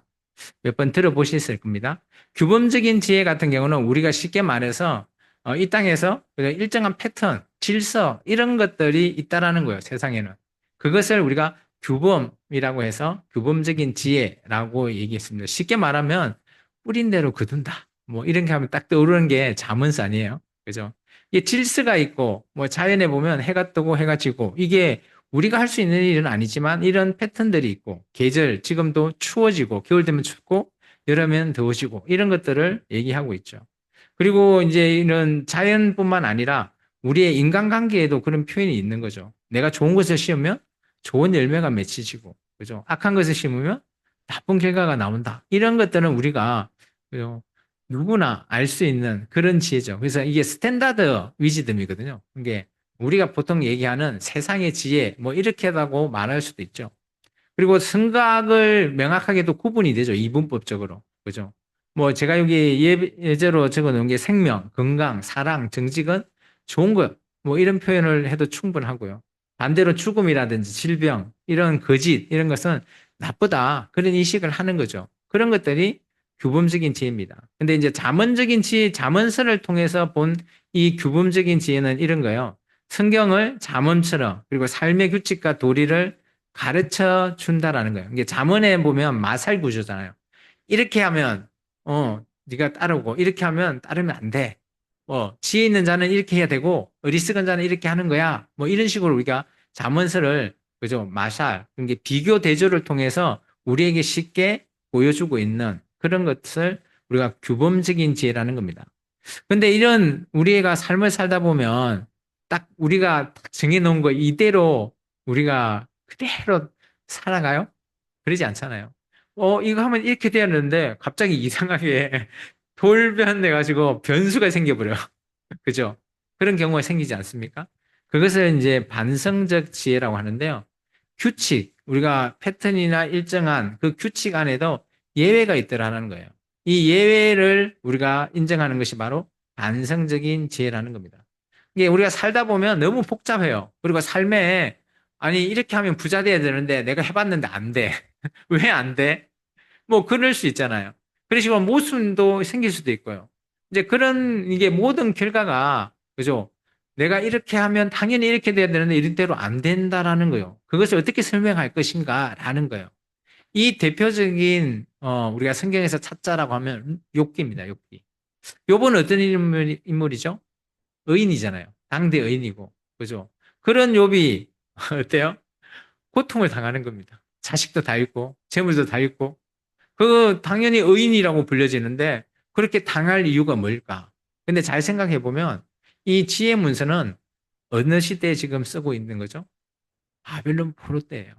몇 번 들어보셨을 겁니다. 규범적인 지혜 같은 경우는 우리가 쉽게 말해서 이 땅에서 일정한 패턴, 질서 이런 것들이 있다라는 거예요. 세상에는. 그것을 우리가 규범이라고 해서 규범적인 지혜라고 얘기했습니다. 쉽게 말하면 뿌린 대로 거둔다. 뭐 이렇게 하면 딱 떠오르는 게 자문서 아니에요. 그죠? 이게 질서가 있고 뭐 자연에 보면 해가 뜨고 해가 지고 이게 우리가 할 수 있는 일은 아니지만 이런 패턴들이 있고 계절 지금도 추워지고 겨울 되면 춥고 여름엔 더워지고 이런 것들을 얘기하고 있죠. 그리고 이제 이런 자연뿐만 아니라 우리의 인간관계에도 그런 표현이 있는 거죠. 내가 좋은 것을 심으면 좋은 열매가 맺히지고, 그죠? 악한 것을 심으면 나쁜 결과가 나온다. 이런 것들은 우리가 그죠? 누구나 알 수 있는 그런 지혜죠. 그래서 이게 스탠다드 위즈덤이거든요. 이게 우리가 보통 얘기하는 세상의 지혜, 뭐 이렇게 하다고 말할 수도 있죠. 그리고 성각을 명확하게도 구분이 되죠. 이분법적으로. 그죠? 뭐 제가 여기 예제로 적어 놓은 게 생명, 건강, 사랑, 정직은 좋은 것, 뭐 이런 표현을 해도 충분하고요. 반대로 죽음이라든지 질병, 이런 거짓, 이런 것은 나쁘다. 그런 인식을 하는 거죠. 그런 것들이 규범적인 지혜입니다. 근데 이제 자문적인 지혜, 자문서를 통해서 본 이 규범적인 지혜는 이런 거예요. 성경을 자문처럼 그리고 삶의 규칙과 도리를 가르쳐 준다라는 거예요. 이게 잠언에 보면 마살 구조잖아요. 이렇게 하면 네가 따르고 이렇게 하면 따르면 안 돼. 지혜 있는 자는 이렇게 해야 되고 어리석은 자는 이렇게 하는 거야. 뭐 이런 식으로 우리가 잠언서를 그죠? 마샬 이게 비교 대조를 통해서 우리에게 쉽게 보여주고 있는 그런 것을 우리가 규범적인 지혜라는 겁니다. 근데 이런 우리가 삶을 살다 보면 딱 우리가 딱 정해놓은 거 이대로 우리가 그대로 살아가요? 그러지 않잖아요. 이거 하면 이렇게 되었는데 갑자기 이상하게 돌변돼가지고 변수가 생겨버려. 그죠? 그런 경우가 생기지 않습니까? 그것을 이제 반성적 지혜라고 하는데요. 규칙, 우리가 패턴이나 일정한 그 규칙 안에도 예외가 있더라는 거예요. 이 예외를 우리가 인정하는 것이 바로 반성적인 지혜라는 겁니다. 이게 우리가 살다 보면 너무 복잡해요. 그리고 삶에 아니 이렇게 하면 부자 돼야 되는데 내가 해봤는데 안 돼. 왜 안 돼? 뭐 그럴 수 있잖아요. 그런 식으로 모순도 생길 수도 있고요. 이제 그런 이게 모든 결과가 그죠? 내가 이렇게 하면 당연히 이렇게 돼야 되는데 이런대로 안 된다라는 거예요. 그것을 어떻게 설명할 것인가라는 거예요. 이 대표적인 우리가 성경에서 찾자라고 하면 욥기입니다. 욥기. 욥은 어떤 인물이죠? 의인이잖아요. 당대 의인이고 그죠? 그런 욥이 어때요? 고통을 당하는 겁니다. 자식도 다 있고 재물도 다 있고 그 당연히 의인이라고 불려지는데 그렇게 당할 이유가 뭘까? 근데 잘 생각해 보면 이 지혜 문서는 어느 시대에 지금 쓰고 있는 거죠? 바벨론 포로 때예요.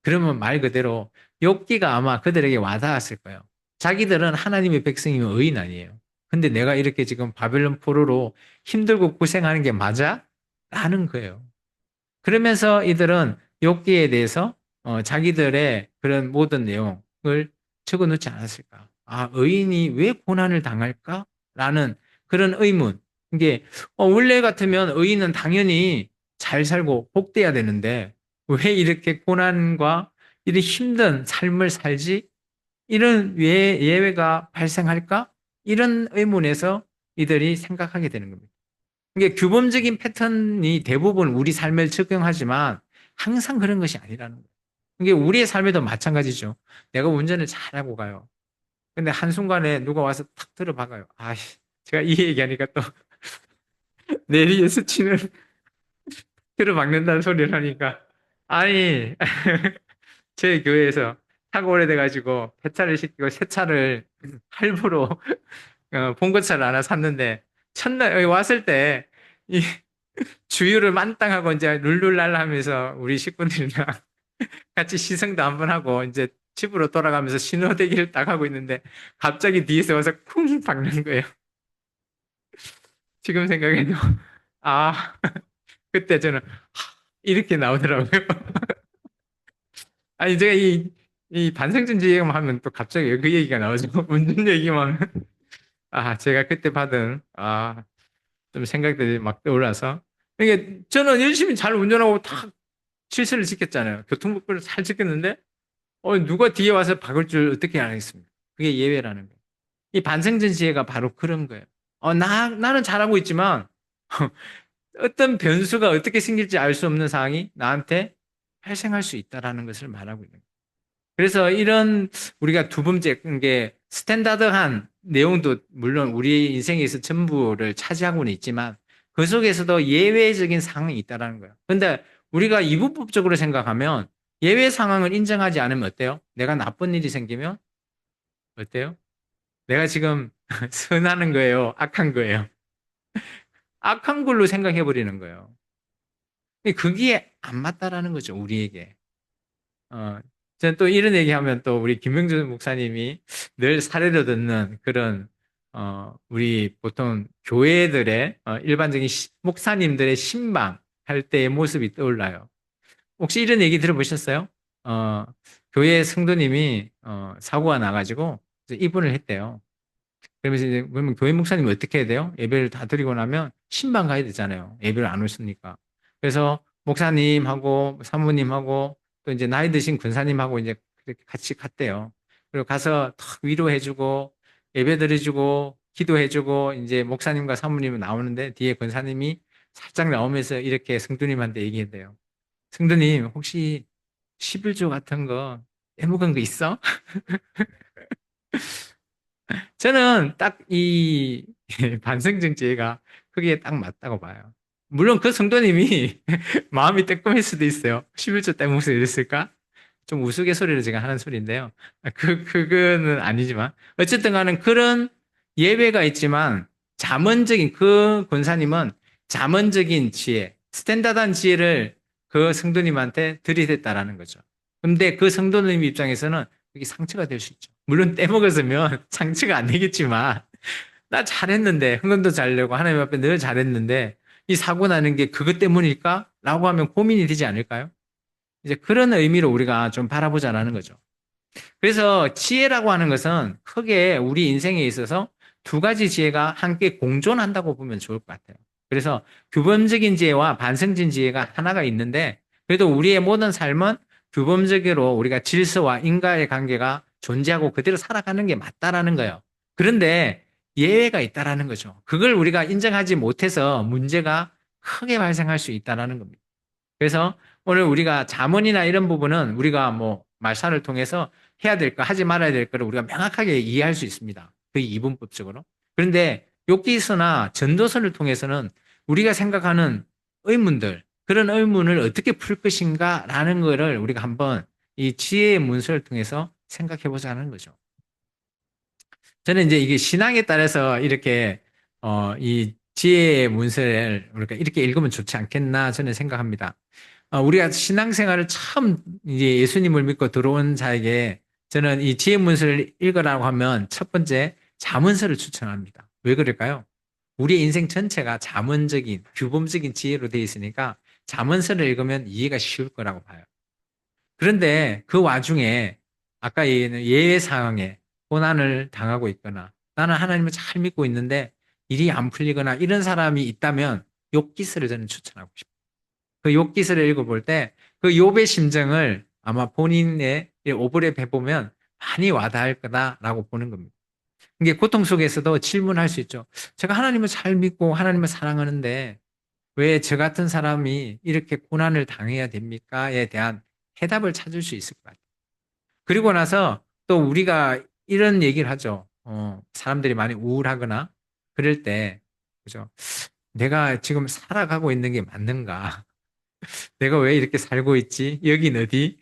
그러면 말 그대로 욥기가 아마 그들에게 와닿았을 거예요. 자기들은 하나님의 백성이면 의인 아니에요. 근데 내가 이렇게 지금 바벨론 포로로 힘들고 고생하는 게 맞아? 라는 거예요. 그러면서 이들은 욥기에 대해서 자기들의 그런 모든 내용을 적어 놓지 않았을까? 의인이 왜 고난을 당할까? 라는 그런 의문. 이게 원래 같으면 의인은 당연히 잘 살고 복돼야 되는데 왜 이렇게 고난과 이런 힘든 삶을 살지? 이런 왜 예외가 발생할까? 이런 의문에서 이들이 생각하게 되는 겁니다. 이게 규범적인 패턴이 대부분 우리 삶에 적용하지만 항상 그런 것이 아니라는 거예요. 이게 우리의 삶에도 마찬가지죠. 내가 운전을 잘하고 가요. 근데 한순간에 누가 와서 탁 들어박아요. 제가 이 얘기하니까 또 내리에 스치는 틀을 막는다는 소리를 하니까 아니 저희 교회에서 차가 오래돼가지고 폐차를 시키고 새 차를 할부로 봉고차를 하나 샀는데 첫날 여기 왔을 때 이 주유를 만땅하고 이제 룰룰랄라 하면서 우리 식구들이랑 같이 시승도 한번 하고 이제 집으로 돌아가면서 신호대기를 딱 하고 있는데 갑자기 뒤에서 와서 쿵 박는 거예요. 지금 생각해도 아 그때 저는 이렇게 나오더라고요. 아니 제가 이 반성전지 얘기만 하면 또 갑자기 그 얘기가 나오죠. 운전 얘기만 하면 제가 그때 받은 좀 생각들이 막 떠올라서 이게 저는 열심히 잘 운전하고 다 질서를 지켰잖아요. 교통법규를 잘 지켰는데 누가 뒤에 와서 박을 줄 어떻게 알겠습니까? 그게 예외라는 거예요. 이 반성전지혜가 바로 그런 거예요. 나는 잘하고 있지만 어떤 변수가 어떻게 생길지 알 수 없는 상황이 나한테 발생할 수 있다라는 것을 말하고 있는 거예요. 그래서 이런 우리가 두 번째 게 스탠다드한 내용도 물론 우리 인생에서 전부를 차지하고는 있지만 그 속에서도 예외적인 상황이 있다라는 거예요. 그런데 우리가 이분법적으로 생각하면 예외 상황을 인정하지 않으면 어때요? 내가 나쁜 일이 생기면 어때요? 내가 지금 선하는 거예요? 악한 거예요? 악한 걸로 생각해 버리는 거예요. 그게 안 맞다라는 거죠, 우리에게. 저는 또 이런 얘기하면 또 우리 김명준 목사님이 늘 사례로 듣는 그런 우리 보통 교회들의 일반적인 목사님들의 신방 할 때의 모습이 떠올라요. 혹시 이런 얘기 들어보셨어요? 어, 교회 성도님이 사고가 나가지고 이제 입원을 했대요. 그러면서 이제 그러면 교회 목사님이 어떻게 해야 돼요? 예배를 다 드리고 나면 신방 가야 되잖아요. 예배를 안 오셨으니까. 그래서 목사님하고 사모님하고 또 이제 나이 드신 권사님하고 이제 그렇게 같이 갔대요. 그리고 가서 탁 위로해주고 예배 드려주고 기도해주고 이제 목사님과 사모님은 나오는데 뒤에 권사님이 살짝 나오면서 이렇게 성도님한테 얘기했대요. 성도님 혹시 11조 같은 거 빼먹은 거 있어? 저는 딱 이 반성정지가 그게 딱 맞다고 봐요. 물론 그 성도님이 마음이 뜨끔할 수도 있어요. 11조 때문에 이랬을까? 좀 우스갯소리를 제가 하는 소리인데요. 그거는 아니지만. 어쨌든 간에 그런 예외가 있지만 잠언적인 그 권사님은 잠언적인 지혜, 스탠다드한 지혜를 그 성도님한테 들이댔다라는 거죠. 근데 그 성도님 입장에서는 그게 상처가 될 수 있죠. 물론 떼먹었으면 상처가 안 되겠지만 나 잘했는데 헌금도 잘 내고 하나님 앞에 늘 잘했는데 이 사고 나는 게 그것 때문일까? 라고 하면 고민이 되지 않을까요? 이제 그런 의미로 우리가 좀 바라보자라는 거죠. 그래서 지혜라고 하는 것은 크게 우리 인생에 있어서 두 가지 지혜가 함께 공존한다고 보면 좋을 것 같아요. 그래서 규범적인 지혜와 반성진 지혜가 하나가 있는데 그래도 우리의 모든 삶은 규범적으로 우리가 질서와 인과의 관계가 존재하고 그대로 살아가는 게 맞다라는 거예요. 그런데 예외가 있다라는 거죠. 그걸 우리가 인정하지 못해서 문제가 크게 발생할 수 있다라는 겁니다. 그래서 오늘 우리가 잠언이나 이런 부분은 우리가 뭐 말살을 통해서 해야 될 거, 하지 말아야 될 거를 우리가 명확하게 이해할 수 있습니다. 그 이분법적으로. 그런데 욥기서나 전도서를 통해서는 우리가 생각하는 의문들, 그런 의문을 어떻게 풀 것인가라는 거를 우리가 한번 이 지혜의 문서를 통해서 생각해 보자는 거죠. 저는 이제 이게 신앙에 따라서 이렇게 이 지혜의 문서를 우리가 이렇게 읽으면 좋지 않겠나 저는 생각합니다. 우리가 신앙생활을 처음 이제 예수님을 믿고 들어온 자에게 저는 이 지혜 문서를 읽으라고 하면 첫 번째 잠언서를 추천합니다. 왜 그럴까요? 우리 인생 전체가 잠언적인 규범적인 지혜로 되어 있으니까 잠언서를 읽으면 이해가 쉬울 거라고 봐요. 그런데 그 와중에 아까 얘기한 예외 상황에 고난을 당하고 있거나 나는 하나님을 잘 믿고 있는데 일이 안 풀리거나 이런 사람이 있다면 욥기서를 저는 추천하고 싶어요. 그 욥기서를 읽어볼 때 그 욥의 심정을 아마 본인의 오버랩 해보면 많이 와닿을 거다라고 보는 겁니다. 이게 고통 속에서도 질문할 수 있죠. 제가 하나님을 잘 믿고 하나님을 사랑하는데 왜 저 같은 사람이 이렇게 고난을 당해야 됩니까?에 대한 해답을 찾을 수 있을 것 같아요. 그리고 나서 또 우리가 이런 얘기를 하죠. 사람들이 많이 우울하거나 그럴 때, 그죠? 내가 지금 살아가고 있는 게 맞는가? 내가 왜 이렇게 살고 있지? 여긴 어디?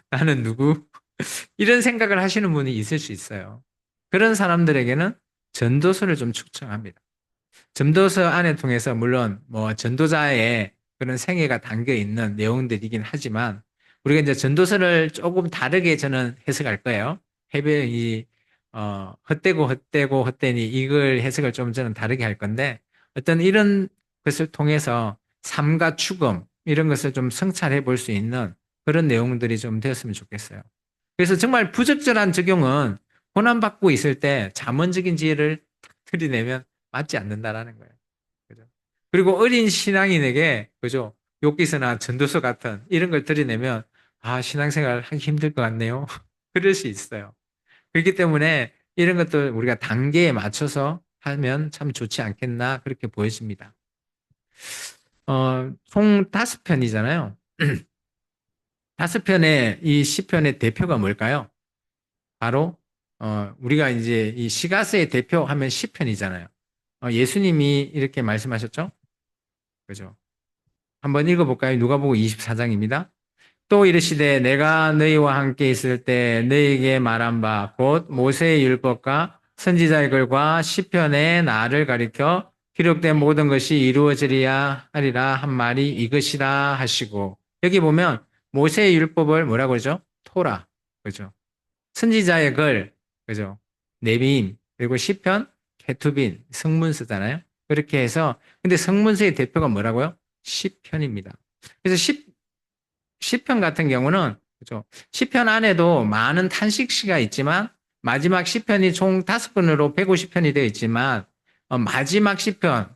나는 누구? 이런 생각을 하시는 분이 있을 수 있어요. 그런 사람들에게는 전도서를 좀 추천합니다. 전도서 안에 통해서 물론 뭐 전도자의 그런 생애가 담겨 있는 내용들이긴 하지만 우리가 이제 전도서를 조금 다르게 저는 해석할 거예요. 해변이 헛되고 헛되니 이걸 해석을 좀 저는 다르게 할 건데 어떤 이런 것을 통해서 삶과 죽음 이런 것을 좀 성찰해 볼 수 있는 그런 내용들이 좀 되었으면 좋겠어요. 그래서 정말 부적절한 적용은 고난받고 있을 때 잠언적인 지혜를 탁 들이내면 맞지 않는다라는 거예요. 그죠? 그리고 어린 신앙인에게 그죠? 욥기서나 전도서 같은 이런 걸 들이내면 아, 신앙생활 하기 힘들 것 같네요. 그럴 수 있어요. 그렇기 때문에 이런 것들 우리가 단계에 맞춰서 하면 참 좋지 않겠나 그렇게 보여집니다. 총 5편이잖아요. 5편의 이 시편의 대표가 뭘까요? 바로 우리가 이제 이 시가스의 대표하면 시편이잖아요. 예수님이 이렇게 말씀하셨죠? 그죠? 한번 읽어볼까요? 누가복음 24장입니다. 또 이르시되 내가 너희와 함께 있을 때 너희에게 말한 바 곧 모세의 율법과 선지자의 글과 시편에 나를 가리켜 기록된 모든 것이 이루어지리야 하리라 한 말이 이것이라 하시고 여기 보면 모세의 율법을 뭐라고 그러죠? 토라. 그죠? 선지자의 글, 그죠? 네비임, 그리고 시편, 케투빈, 성문서잖아요. 그렇게 해서, 근데 성문서의 대표가 뭐라고요? 시편입니다. 그래서 시편 같은 경우는, 그죠? 시편 안에도 많은 탄식시가 있지만, 마지막 시편이 총 5권으로 150편이 되어 있지만, 마지막 시편,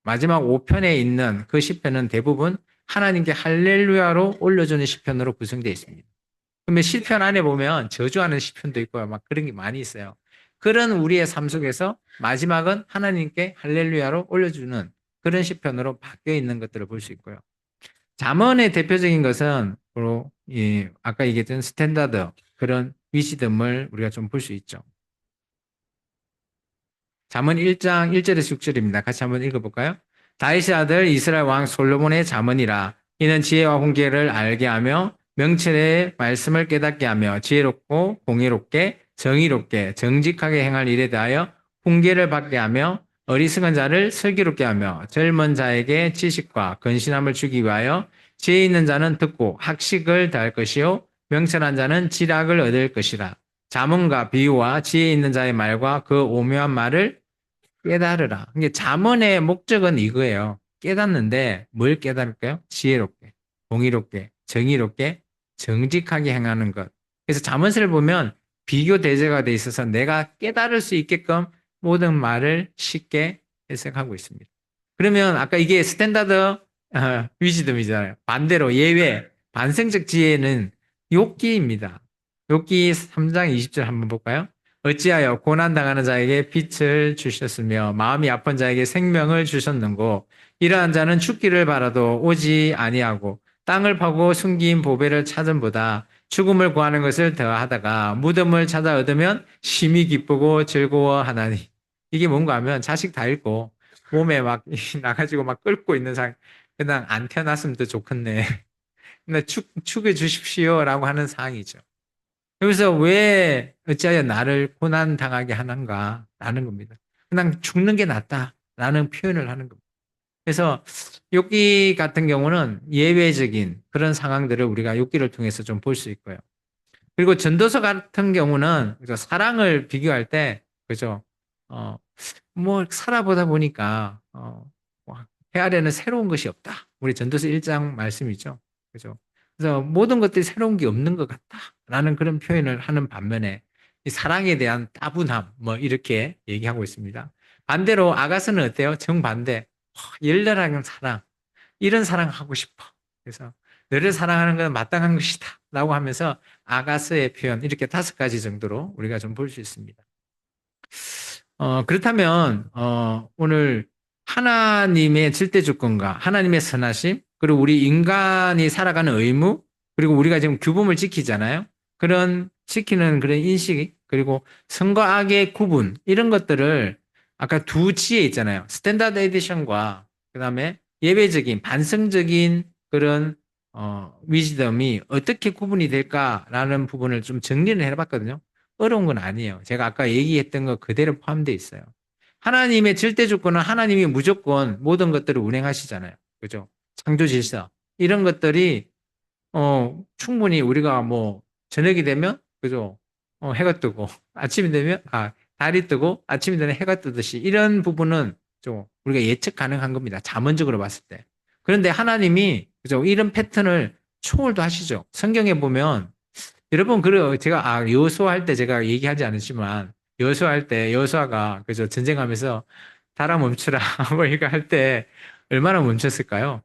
마지막 5편에 있는 그 시편은 대부분 하나님께 할렐루야로 올려주는 시편으로 구성되어 있습니다. 그러면 시편 안에 보면 저주하는 시편도 있고요. 막 그런 게 많이 있어요. 그런 우리의 삶 속에서 마지막은 하나님께 할렐루야로 올려주는 그런 시편으로 바뀌어 있는 것들을 볼 수 있고요. 잠언의 대표적인 것은 바로 아까 얘기했던 스탠다드 그런 위시덤을 우리가 좀 볼 수 있죠. 잠언 1장 1절에서 6절입니다. 같이 한번 읽어볼까요? 다윗의 아들 이스라엘 왕 솔로몬의 잠언이라. 이는 지혜와 훈계를 알게 하며 명철의 말씀을 깨닫게 하며 지혜롭고 공의롭게 정의롭게 정직하게 행할 일에 대하여 훈계를 받게 하며 어리석은 자를 슬기롭게 하며 젊은 자에게 지식과 건신함을 주기 위하여 지혜 있는 자는 듣고 학식을 더할 것이요 명철한 자는 지략을 얻을 것이라. 잠언과 비유와 지혜 있는 자의 말과 그 오묘한 말을 깨달으라. 이게 잠언의 목적은 이거예요. 깨닫는데 뭘 깨달을까요? 지혜롭게, 공의롭게, 정의롭게, 정직하게 행하는 것. 그래서 잠언서를 보면 비교 대제가 돼 있어서 내가 깨달을 수 있게끔 모든 말을 쉽게 해석하고 있습니다. 그러면 아까 이게 스탠다드 위즈덤이잖아요. 반대로 예외, 반성적 지혜는 욥기입니다. 욥기 3장 20절 한번 볼까요? 어찌하여 고난당하는 자에게 빛을 주셨으며 마음이 아픈 자에게 생명을 주셨는고 이러한 자는 죽기를 바라도 오지 아니하고 땅을 파고 숨긴 보배를 찾음보다 죽음을 구하는 것을 더하다가 무덤을 찾아 얻으면 심히 기쁘고 즐거워하나니 이게 뭔가 하면 자식 다 잃고 몸에 막 나가지고 막 끓고 있는 상황 그냥 안 태어났으면 더 좋겠네. 근데 죽여 주십시오라고 하는 상황이죠. 여기서 왜 어찌하여 나를 고난당하게 하는가라는 겁니다. 그냥 죽는 게 낫다라는 표현을 하는 겁니다. 그래서 욥기 같은 경우는 예외적인 그런 상황들을 우리가 욥기를 통해서 좀 볼 수 있고요. 그리고 전도서 같은 경우는 사랑을 비교할 때 그죠? 뭐 살아보다 보니까 헤아려는 새로운 것이 없다. 우리 전도서 1장 말씀이죠. 그죠? 그래서 모든 것들이 새로운 게 없는 것 같다라는 그런 표현을 하는 반면에 이 사랑에 대한 따분함 뭐 이렇게 얘기하고 있습니다. 반대로 아가스는 어때요? 정반대. 열렬한 사랑. 이런 사랑 하고 싶어. 그래서 너를 사랑하는 것은 마땅한 것이다. 라고 하면서 아가스의 표현 이렇게 5가지 정도로 우리가 좀 볼 수 있습니다. 그렇다면 오늘 하나님의 절대 주권과 하나님의 선하심 그리고 우리 인간이 살아가는 의무 그리고 우리가 지금 규범을 지키잖아요. 그런 지키는 그런 인식 그리고 선과 악의 구분 이런 것들을 아까 두 지혜 있잖아요. 스탠다드 에디션과 그다음에 예외적인 반성적인 그런 위즈덤이 어떻게 구분이 될까라는 부분을 좀 정리를 해봤거든요. 어려운 건 아니에요. 제가 아까 얘기했던 거 그대로 포함되어 있어요. 하나님의 절대 주권은 하나님이 무조건 모든 것들을 운행하시잖아요. 그죠? 창조 질서 이런 것들이 충분히 우리가 뭐 저녁이 되면 그죠? 해가 뜨고 아침이 되면 달이 뜨고 아침이 되면 해가 뜨듯이 이런 부분은 좀 우리가 예측 가능한 겁니다. 자문적으로 봤을 때. 그런데 하나님이 그죠? 이런 패턴을 초월도 하시죠. 성경에 보면 여러분 그래요. 제가 여호수아 할 때 제가 얘기하지 않았지만 여호수아 할 때 여호수아가 그죠? 전쟁하면서 달아 멈추라 뭐 이거 할 때 얼마나 멈췄을까요?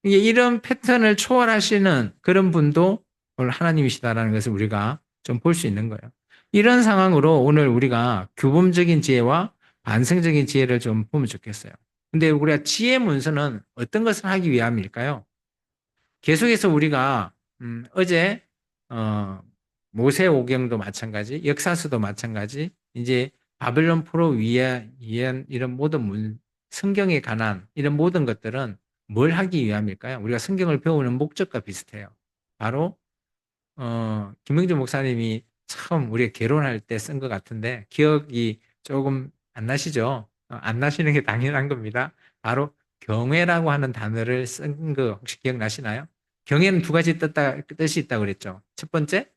이게 이런 패턴을 초월하시는 그런 분도 오늘 하나님이시다라는 것을 우리가 좀 볼 수 있는 거예요. 이런 상황으로 오늘 우리가 규범적인 지혜와 반성적인 지혜를 좀 보면 좋겠어요. 근데 우리가 지혜 문서는 어떤 것을 하기 위함일까요? 계속해서 우리가 어제 모세오경도 마찬가지, 역사서도 마찬가지, 이제 바벨론 포로 위에 이런 모든 성경에 관한 이런 모든 것들은 뭘 하기 위함일까요? 우리가 성경을 배우는 목적과 비슷해요. 바로 김영주 목사님이 처음 우리가 개론할 때 쓴 것 같은데 기억이 조금 안 나시죠? 안 나시는 게 당연한 겁니다. 바로 경외라고 하는 단어를 쓴 거 혹시 기억나시나요? 경외는 두 가지 뜻이 있다고 그랬죠. 첫 번째,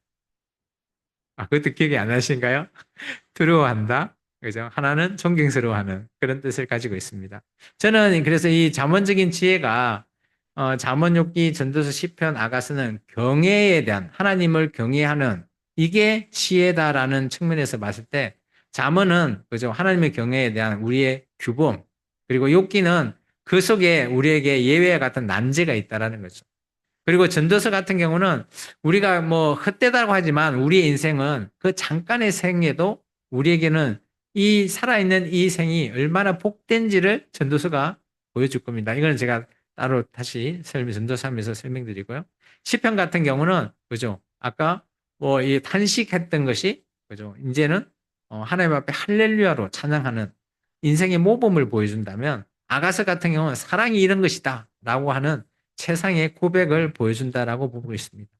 그것도 기억이 안 나신가요? 두려워한다. 그죠? 하나는 존경스러워하는 그런 뜻을 가지고 있습니다. 저는 그래서 이 잠언적인 지혜가 잠언욥기, 전도서, 시편, 아가서는 경외에 대한 하나님을 경외하는 이게 지혜다라는 측면에서 봤을 때 잠언은 그죠? 하나님의 경외에 대한 우리의 규범 그리고 욥기는 그 속에 우리에게 예외와 같은 난제가 있다라는 거죠. 그리고 전도서 같은 경우는 우리가 뭐 헛되다고 하지만 우리의 인생은 그 잠깐의 생에도 우리에게는 이 살아있는 이 생이 얼마나 복된지를 전도서가 보여줄 겁니다. 이거는 제가 따로 다시 전도서 하면서 설명드리고요. 시편 같은 경우는 그죠? 아까 뭐 이 탄식했던 것이 그죠? 이제는 하나님 앞에 할렐루야로 찬양하는 인생의 모범을 보여준다면 아가서 같은 경우는 사랑이 이런 것이다라고 하는 최상의 고백을 보여준다라고 보고 있습니다.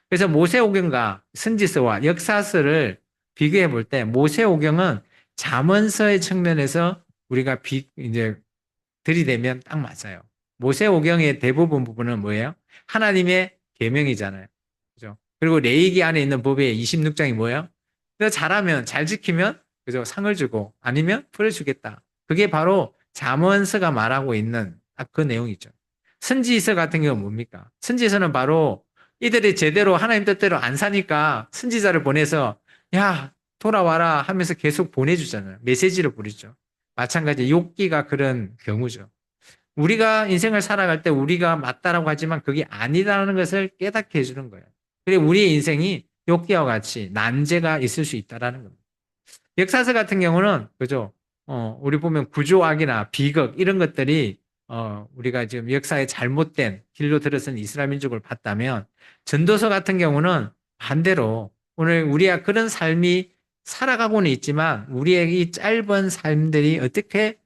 그래서 모세오경과 선지서와 역사서를 비교해 볼 때 모세오경은 잠언서의 측면에서 우리가 이제 들이대면 딱 맞아요. 모세오경의 대부분 부분은 뭐예요? 하나님의 계명이잖아요. 그죠? 그리고 레위기 안에 있는 법의 26장이 뭐예요? 잘하면 잘 지키면 그죠? 상을 주고 아니면 풀을 주겠다. 그게 바로 잠언서가 말하고 있는 딱 그 내용이죠. 선지서 같은 경우는 뭡니까? 선지서는 바로 이들이 제대로 하나님 뜻대로 안 사니까 선지자를 보내서 야 돌아와라 하면서 계속 보내주잖아요. 메시지를 보내죠. 마찬가지 욥기가 그런 경우죠. 우리가 인생을 살아갈 때 우리가 맞다라고 하지만 그게 아니다라는 것을 깨닫게 해주는 거예요. 그리고 우리의 인생이 욥기와 같이 난제가 있을 수 있다라는 겁니다. 역사서 같은 경우는 그죠? 우리 보면 구조악이나 비극 이런 것들이 우리가 지금 역사에 잘못된 길로 들어선 이스라엘 민족을 봤다면 전도서 같은 경우는 반대로 오늘 우리가 그런 삶이 살아가고는 있지만 우리의 이 짧은 삶들이 어떻게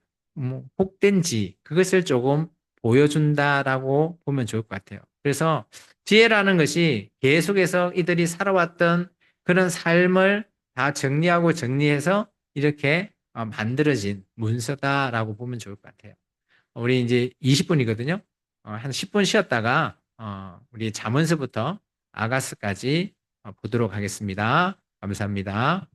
복된지 그것을 조금 보여준다라고 보면 좋을 것 같아요. 그래서 지혜라는 것이 계속해서 이들이 살아왔던 그런 삶을 다 정리하고 정리해서 이렇게 만들어진 문서다라고 보면 좋을 것 같아요. 우리 이제 20분이거든요. 한 10분 쉬었다가 우리 잠언서부터 아가스까지 보도록 하겠습니다. 감사합니다.